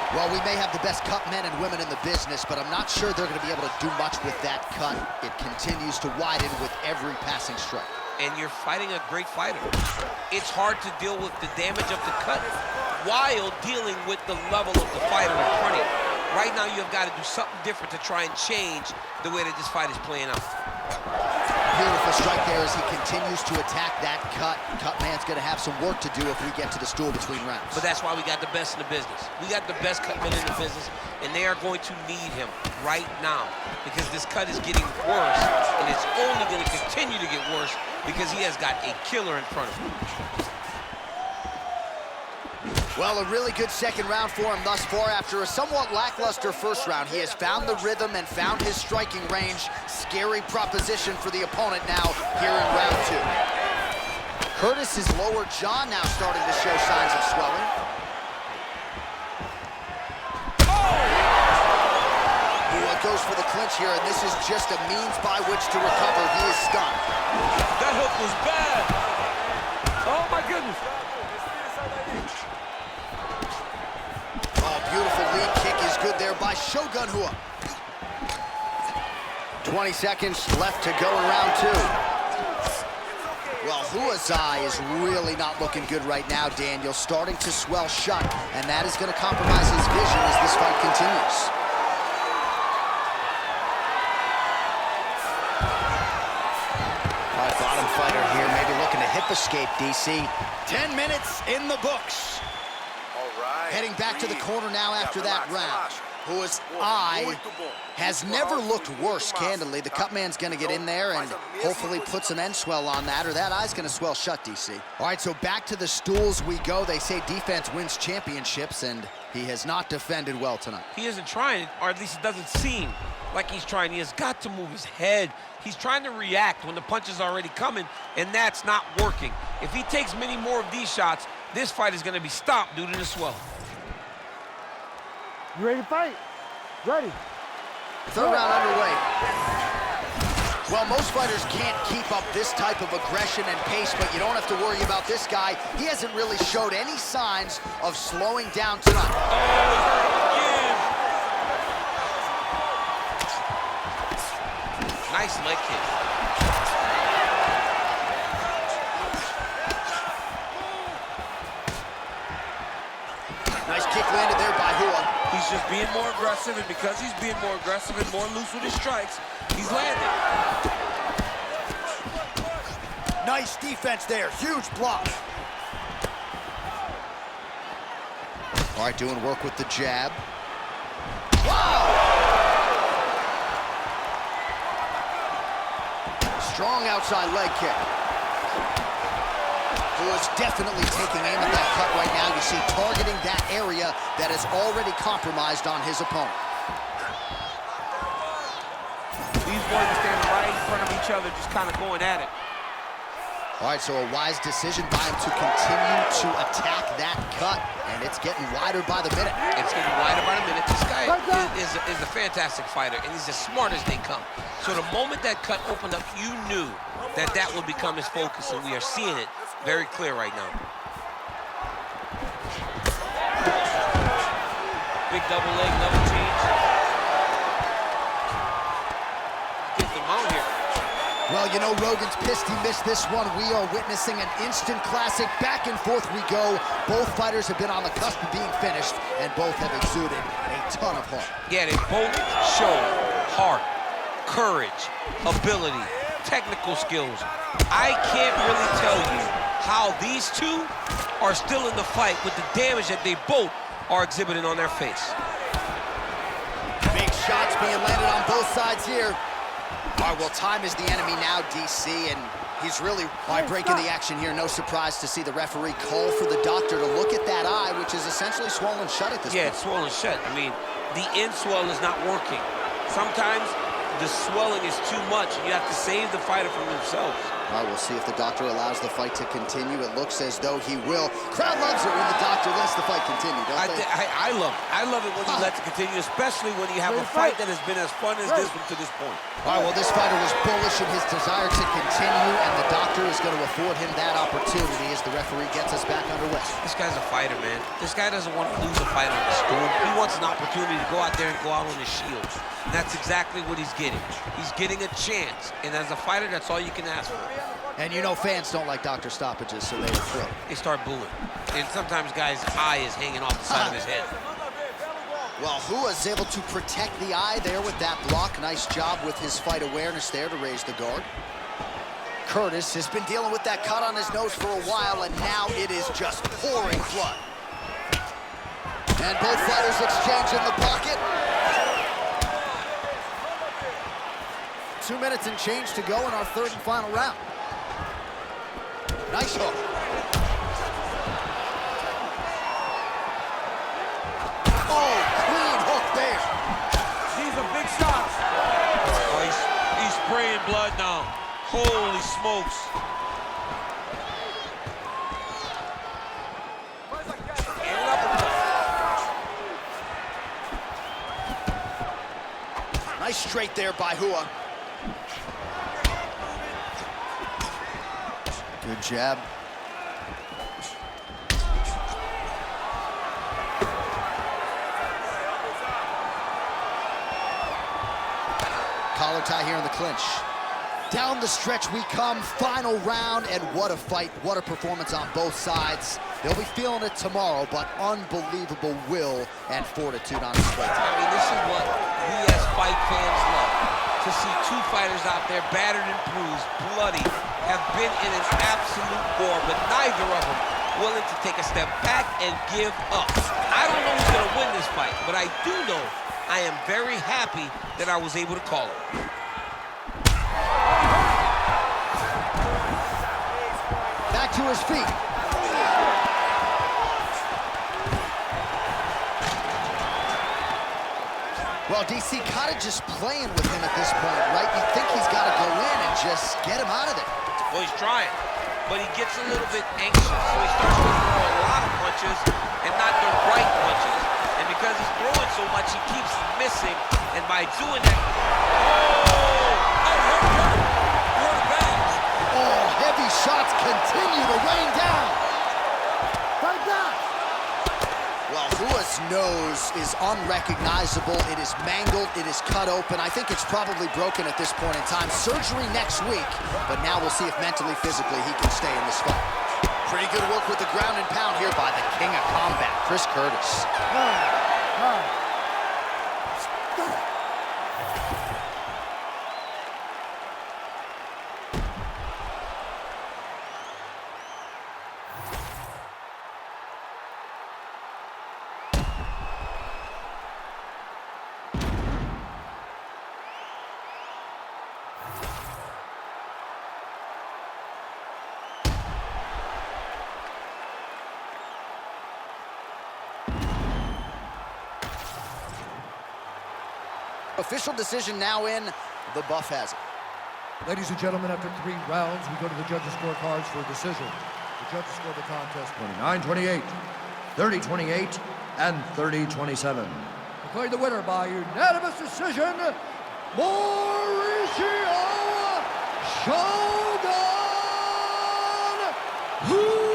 Well, we may have the best cut men and women in the business, but I'm not sure they're going to be able to do much with that cut. It continues to widen with every passing strike. And you're fighting a great fighter. It's hard to deal with the damage of the cut while dealing with the level of the fighter in front of you. Right now, you've got to do something different to try and change the way that this fight is playing out. Beautiful strike there as he continues to attack that cut. Cut man's going to have some work to do if we get to the stool between rounds. But that's why we got the best in the business. We got the best cut men in the business, and they are going to need him right now because this cut is getting worse, and it's only going to continue to get worse because he has got a killer in front of him. Well, a really good second round for him thus far. After a somewhat lackluster first round, he has found the rhythm and found his striking range. Scary proposition for the opponent now here in round 2. Curtis's lower jaw now starting to show signs of swelling. Hua goes for the clinch here, and this is just a means by which to recover. He is stunned. That hook was bad. Oh, my goodness. Beautiful lead kick is good there by Shogun Hua. 20 seconds left to go in round 2. Well, Hua's eye is really not looking good right now, Daniel. Starting to swell shut, and that is going to compromise his vision as this fight continues. All right, bottom fighter here, maybe looking to hip escape, DC. 10 minutes in the books. Heading back to the corner now after that round. Hua's eye has never looked worse, candidly. The cut man's going to get in there and hopefully put some end swell on that, or that eye's going to swell shut, DC. All right, so back to the stools we go. They say defense wins championships, and he has not defended well tonight. He isn't trying, or at least it doesn't seem like he's trying. He has got to move his head. He's trying to react when the punch is already coming, and that's not working. If he takes many more of these shots, this fight is going to be stopped due to the swelling. You ready to fight? Ready. Third round underway. Well, most fighters can't keep up this type of aggression and pace, but you don't have to worry about this guy. He hasn't really showed any signs of slowing down tonight. Nice leg kick. Nice kick landed there by Hua. He's just being more aggressive, and because he's being more aggressive and more loose with his strikes, he's landing. Nice defense there, huge block. All right, doing work with the jab. Wow! Strong outside leg kick. Hua's definitely taking aim at that cut right now. You see, targeting that area that is already compromised on his opponent. These boys are standing right in front of each other, just kind of going at it. All right, so a wise decision by him to continue to attack that cut, and it's getting wider by the minute. It's getting wider by the minute. This guy is a fantastic fighter, and he's as smart as they come. So the moment that cut opened up, you knew that that would become his focus, and we are seeing it very clear right now. Big double leg, double change. Get the mount here. Well, you know, Rogan's pissed he missed this one. We are witnessing an instant classic. Back and forth we go. Both fighters have been on the cusp of being finished, and both have exuded a ton of heart. Yeah, they both show heart, courage, ability, technical skills. I can't really tell you how these two are still in the fight with the damage that they both are exhibiting on their face. Big shots being landed on both sides here. All right, well, time is the enemy now, DC, and he's really breaking the action here. No surprise to see the referee call for the doctor to look at that eye, which is essentially swollen shut at this point. Yeah, it's swollen shut. I mean, the end swell is not working. Sometimes the swelling is too much, and you have to save the fighter from themselves. All right, we'll see if the doctor allows the fight to continue. It looks as though he will. Crowd loves it when the doctor lets the fight continue, don't they? I love it. I love it when he lets it continue, especially when you have a fight that has been as fun as this one to this point. All right, well, this fighter was bullish in his desire to continue, and the doctor is going to afford him that opportunity as the referee gets us back underway. This guy's a fighter, man. This guy doesn't want to lose a fight on the stool. He wants an opportunity to go out there and go out on his shield. And that's exactly what he's getting. He's getting a chance, and as a fighter, that's all you can ask for. And you know fans don't like doctor stoppages, so they will throw. They start booing. And sometimes guys' eye is hanging off the side of his head. Well, Hua's able to protect the eye there with that block. Nice job with his fight awareness there to raise the guard. Curtis has been dealing with that cut on his nose for a while, and now it is just pouring blood. And both fighters exchange in the pocket. 2 minutes and change to go in our third and final round. Nice hook. Oh, clean hook there. These are big shots. Oh, he's spraying blood now. Holy smokes. Nice straight there by Hua. Good jab. Collar tie here in the clinch. Down the stretch we come, final round, and what a fight, what a performance on both sides. They'll be feeling it tomorrow, but unbelievable will and fortitude on display. I mean, this is what we as fight fans love. To see two fighters out there battered and bruised, bloody, have been in an absolute war, but neither of them willing to take a step back and give up. I don't know who's gonna win this fight, but I do know I am very happy that I was able to call it. Back to his feet. Well, Well, DC kind of just playing with him at this point, right? You think he's got to go in and just get him out of there. Well, he's trying, but he gets a little bit anxious, so he starts to throw a lot of punches and not the right punches. And because he's throwing so much, he keeps missing, and by doing that... Oh, heavy shots continue to rain down. Right down. Well, Rua's nose is unrecognizable. It is mangled. It is cut open. I think it's probably broken at this point in time. Surgery next week, but now we'll see if mentally, physically, he can stay in this fight. Pretty good work with the ground and pound here by the king of combat, Chris Curtis. Official decision now in. The buff has it. Ladies and gentlemen, after 3 rounds, we go to the judges' scorecards for a decision. The judges scored the contest 29-28, 30-28, and 30-27. Declaring the winner by unanimous decision, Mauricio Shogun Hua!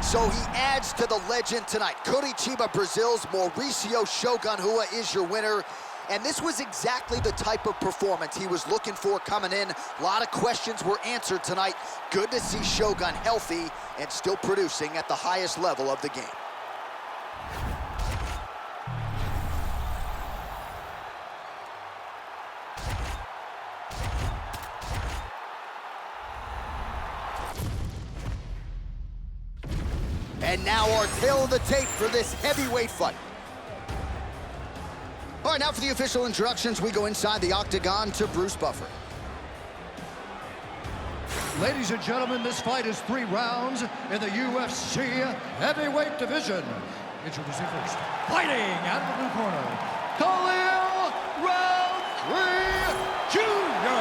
So he adds to the legend tonight. Curitiba, Brazil's Mauricio Shogun Hua is your winner. And this was exactly the type of performance he was looking for coming in. A lot of questions were answered tonight. Good to see Shogun healthy and still producing at the highest level of the game. And now our tail of the tape for this heavyweight fight. All right, now for the official introductions, we go inside the octagon to Bruce Buffer. Ladies and gentlemen, this fight is 3 rounds in the UFC heavyweight division. Introducing first, fighting out of the blue corner, Khalil Roundtree Jr.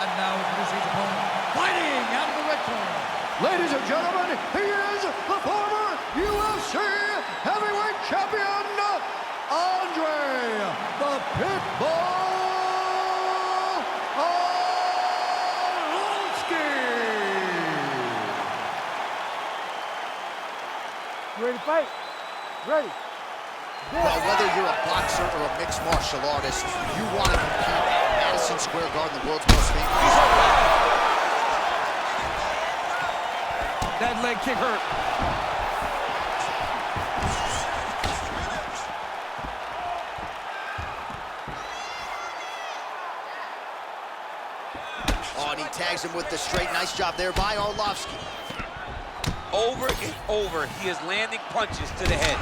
And now introducing his opponent, fighting out of the red corner. Ladies and gentlemen, he is the former UFC heavyweight champion, Andrei, the Pitbull Arlovski. You ready to fight? Ready. Well, whether you're a boxer or a mixed martial artist, you want to compete at Madison Square Garden, the world's most famous. That leg kick hurt. Oh, and he tags him with the straight. Nice job there by Arlovski. Over and over, he is landing punches to the head.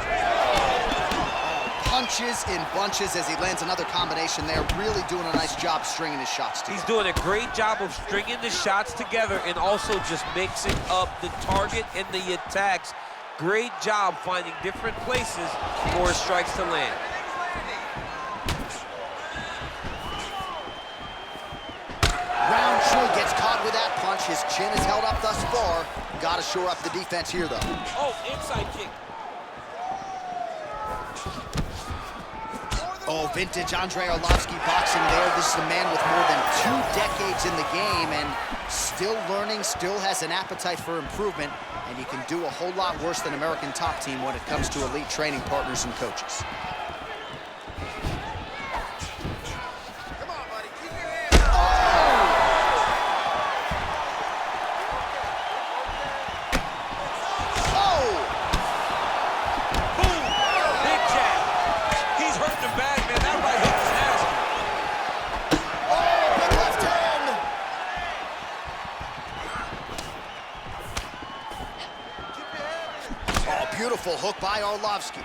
Punches in bunches as he lands another combination there. Really doing a nice job stringing his shots together. He's doing a great job of stringing the shots together and also just mixing up the target and the attacks. Great job finding different places for his strikes to land. Roundtree gets caught with that punch. His chin is held up thus far. Got to shore up the defense here, though. Oh, inside kick. Oh, vintage Andrei Arlovski boxing there. This is a man with more than 2 decades in the game and still learning, still has an appetite for improvement, and he can do a whole lot worse than American Top Team when it comes to elite training partners and coaches. Come on, buddy. Keep your hands up. Oh! Boom! Big jab. He's hurting him bad, man. That right hook is nasty. Oh, big left hand! Oh, beautiful hook by Arlovski.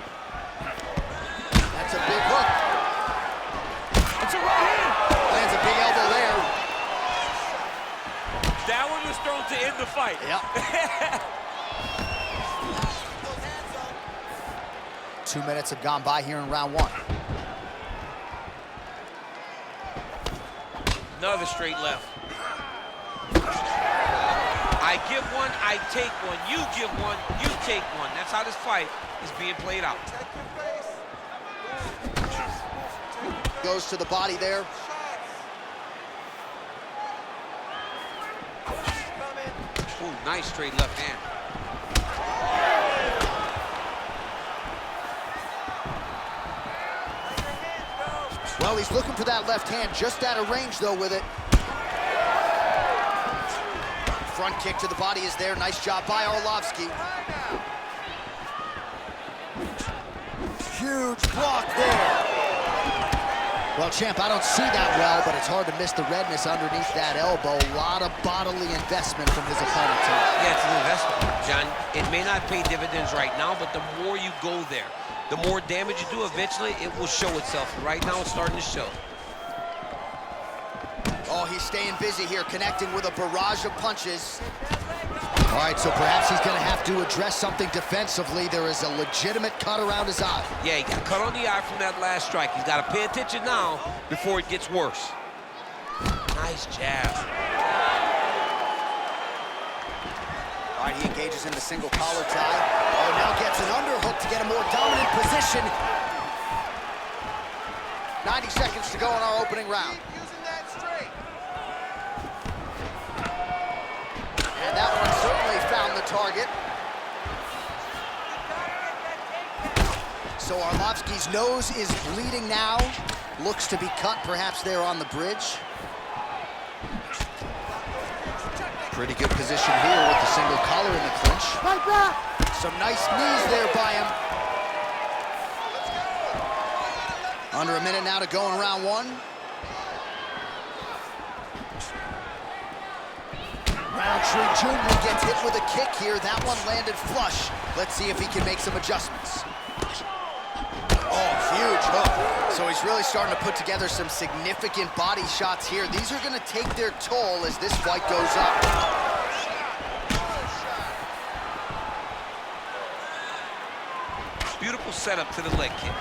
That's a big hook. It's a right hand. Lands a big elbow there. That one was thrown to end the fight. Yep. 2 minutes have gone by here in round one. Another straight left. I give one, I take one. You give one, you take one. That's how this fight is being played out. Goes to the body there. Ooh, nice straight left hand. Well, he's looking for that left hand, just out of range, though, with it. Front kick to the body is there. Nice job by Arlovski. Huge block there. Well, champ, I don't see that well, but it's hard to miss the redness underneath that elbow. A lot of bodily investment from his opponent, too. Yeah, it's an investment, John. It may not pay dividends right now, but the more you go there, the more damage you do, eventually it will show itself. Right now, it's starting to show. Oh, he's staying busy here, connecting with a barrage of punches. All right, so perhaps he's going to have to address something defensively. There is a legitimate cut around his eye. Yeah, he got cut on the eye from that last strike. He's got to pay attention now before it gets worse. Nice jab. All right, he engages in the single collar tie. Oh, now gets an underhook to get a more dominant position. 90 seconds to go in our opening round. Using that straight. And that one certainly found the target. So Arlovski's nose is bleeding now. Looks to be cut, perhaps there on the bridge. Pretty good position here with the single collar in the clinch. Like that. Some nice knees there by him. Under a minute now to go in round one. Roundtree Jr. gets hit with a kick here. That one landed flush. Let's see if he can make some adjustments. Oh, huge hook. So he's really starting to put together some significant body shots here. These are going to take their toll as this fight goes up. Beautiful setup to the leg kick.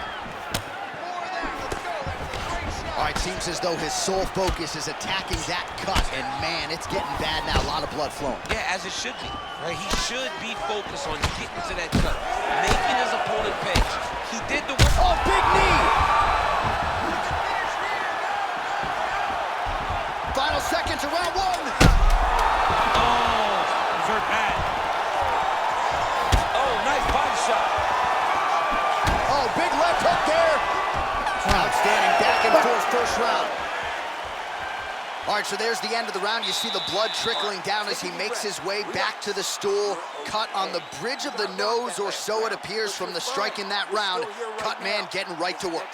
All right, seems as though his sole focus is attacking that cut, and man, it's getting bad now. A lot of blood flowing. Yeah, as it should be. Right? He should be focused on getting to that cut, making his opponent pay. He did the work. Oh, big knee! Final seconds of round one. Oh, he's hurt bad. Oh, nice body shot. Oh, big left hook there. Outstanding back and forth first round. All right, so there's the end of the round. You see the blood trickling down as he makes his way back to the stool. Cut on the bridge of the nose, or so it appears from the strike in that round. Cut man getting right to work.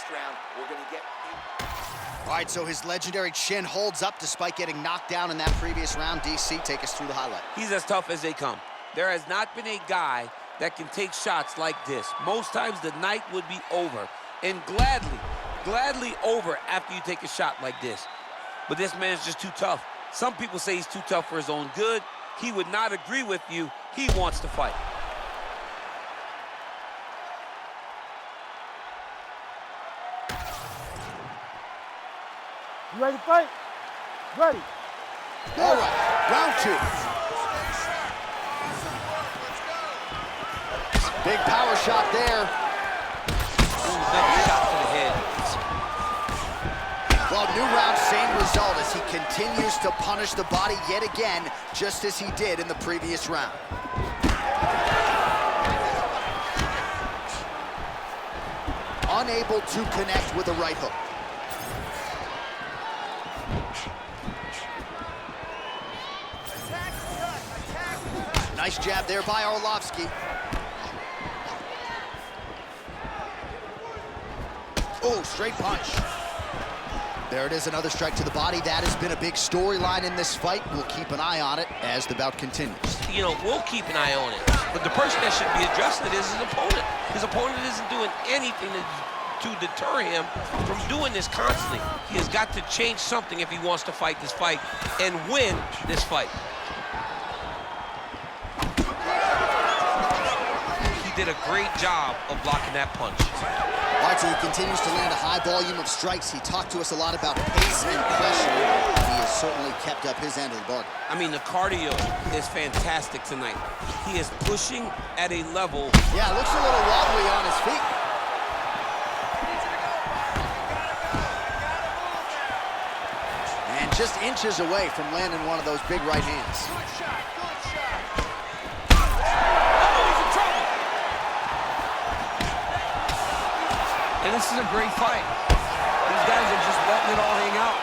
All right, so his legendary chin holds up despite getting knocked down in that previous round. DC, take us through the highlight. He's as tough as they come. There has not been a guy that can take shots like this. Most times the night would be over, and gladly over after you take a shot like this. But this man is just too tough. Some people say he's too tough for his own good. He would not agree with you. He wants to fight. You ready to fight? Ready. All right, round two. Big power shot there. Ooh, another shot to the head. Well, new round, same result as he continues to punish the body yet again, just as he did in the previous round. Unable to connect with a right hook. Nice jab there by Arlovski. Oh, straight punch. There it is, another strike to the body. That has been a big storyline in this fight. We'll keep an eye on it as the bout continues. You know, we'll keep an eye on it. But the person that should be addressing it is his opponent. His opponent isn't doing anything to deter him from doing this constantly. He has got to change something if he wants to fight this fight and win this fight. He did a great job of blocking that punch. All right, so he continues to land a high volume of strikes. He talked to us a lot about pace and pressure. He has certainly kept up his end of the bargain. I mean, the cardio is fantastic tonight. He is pushing at a level. Yeah, looks a little wobbly on his feet. And just inches away from landing one of those big right hands. Good shot, good shot. And this is a great fight. These guys are just letting it all hang out.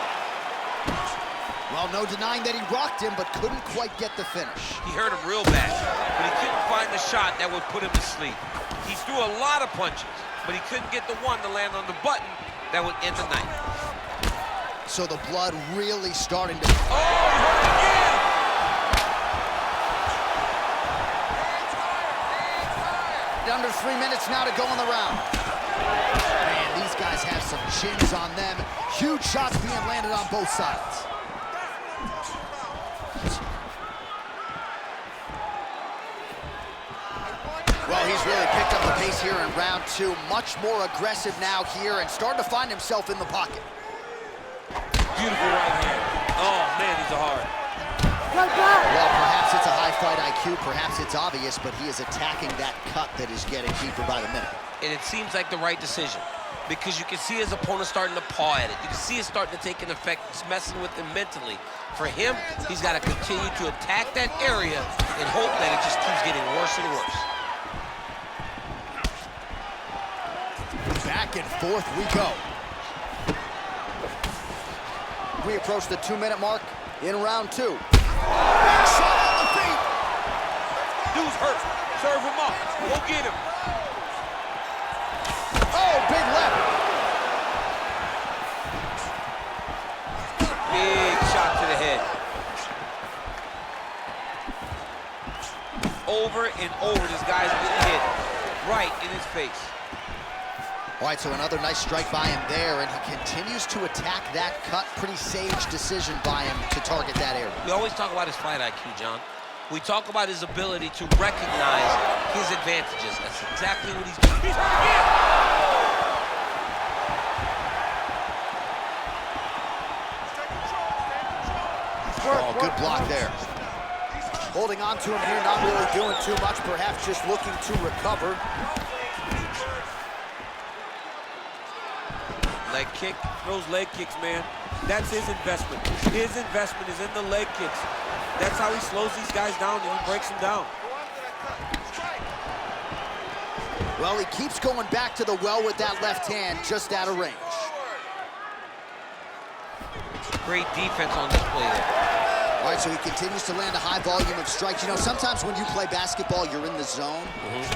Well, no denying that he rocked him, but couldn't quite get the finish. He hurt him real bad, but he couldn't find the shot that would put him to sleep. He threw a lot of punches, but he couldn't get the one to land on the button that would end the night. So the blood really starting to... Oh, he hurt it again! Under 3 minutes now to go in the round. Man, these guys have some chins on them. Huge shots being landed on both sides. Well, he's really picked up the pace here in round 2. Much more aggressive now here and starting to find himself in the pocket. Beautiful right hand. Oh, man, these are hard. Well, perhaps it's a high fight IQ, perhaps it's obvious, but he is attacking that cut that is getting deeper by the minute. And it seems like the right decision because you can see his opponent starting to paw at it. You can see it starting to take an effect. It's messing with him mentally. For him, he's got to continue to attack that area and hope that it just keeps getting worse and worse. Back and forth we go. We approach the 2-minute mark in round 2. Big shot on the feet. Dude's hurt. Serve him up. Go get him. Oh, big left. Big shot to the head. Over and over, this guy's getting hit right in his face. All right, so another nice strike by him there, and he continues to attack that cut. Pretty sage decision by him to target that area. We always talk about his fight IQ, John. We talk about his ability to recognize his advantages. That's exactly what he's doing. He's hurt again! Oh, good block there. Holding on to him here, not really doing too much, perhaps just looking to recover. Leg kick, those leg kicks, man. That's his investment. His investment is in the leg kicks. That's how he slows these guys down and he breaks them down. Well, he keeps going back to the well with that left hand, just out of range. Great defense on display there. All right, so he continues to land a high volume of strikes. You know, sometimes when you play basketball, you're in the zone.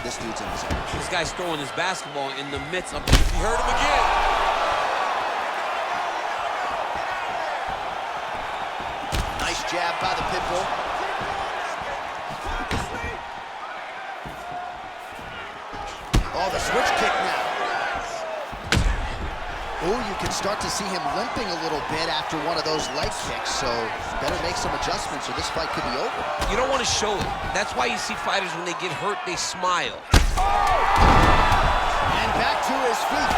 This dude's in the zone. This guy's throwing his basketball in the midst of... He hurt him again. Nice jab by the pit bull. Oh, the switch kick now. Oh, you can start to see him limping a little bit after one of those leg kicks, so better make some adjustments or this fight could be over. You don't want to show it. That's why you see fighters, when they get hurt, they smile. And back to his feet.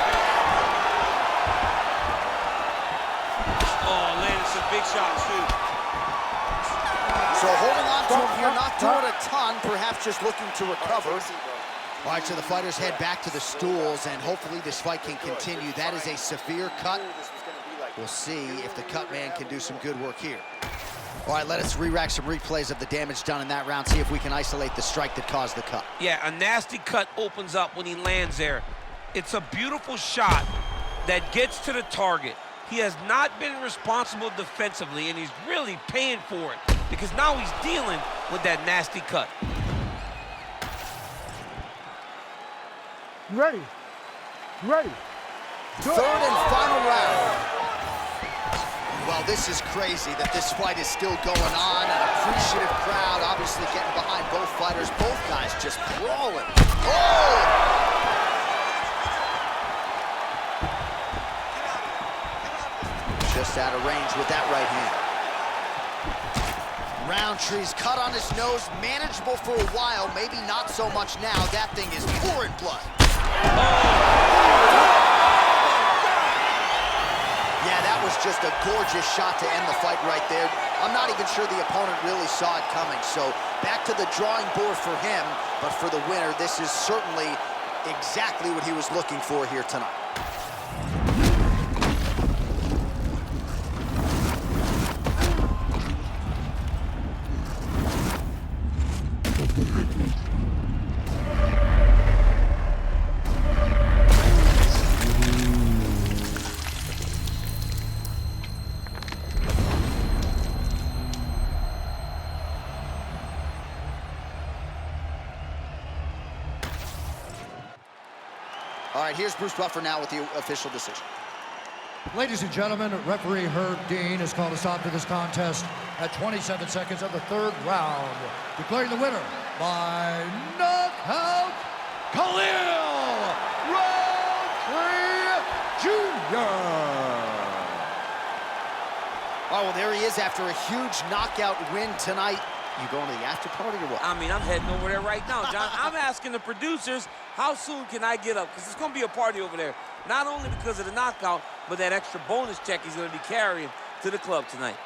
Oh, landed some big shots, too. So holding on to him here, not doing a ton, perhaps just looking to recover. All right, so the fighters head back to the stools, and hopefully this fight can continue. That is a severe cut. We'll see if the cut man can do some good work here. All right, let us re-rack some replays of the damage done in that round, see if we can isolate the strike that caused the cut. Yeah, a nasty cut opens up when he lands there. It's a beautiful shot that gets to the target. He has not been responsible defensively, and he's really paying for it because now he's dealing with that nasty cut. Ready. Ready. Third and final round. Well, this is crazy that this fight is still going on. An appreciative crowd obviously getting behind both fighters. Both guys just brawling. Oh! Just out of range with that right hand. Roundtree's cut on his nose, manageable for a while, maybe not so much now. That thing is pouring blood. Yeah, that was just a gorgeous shot to end the fight right there. I'm not even sure the opponent really saw it coming. So back to the drawing board for him, but for the winner, this is certainly exactly what he was looking for here tonight. All right, here's Bruce Buffer now with the official decision. Ladies and gentlemen, referee Herb Dean has called a stop to this contest at 27 seconds of the third round, declaring the winner by knockout, Khalil Roundtree Jr. Oh, well, there he is after a huge knockout win tonight. You going to the after party or what? I mean, I'm heading over there right now, John. I'm asking the producers, how soon can I get up? Because it's going to be a party over there. Not only because of the knockout, but that extra bonus check he's going to be carrying to the club tonight.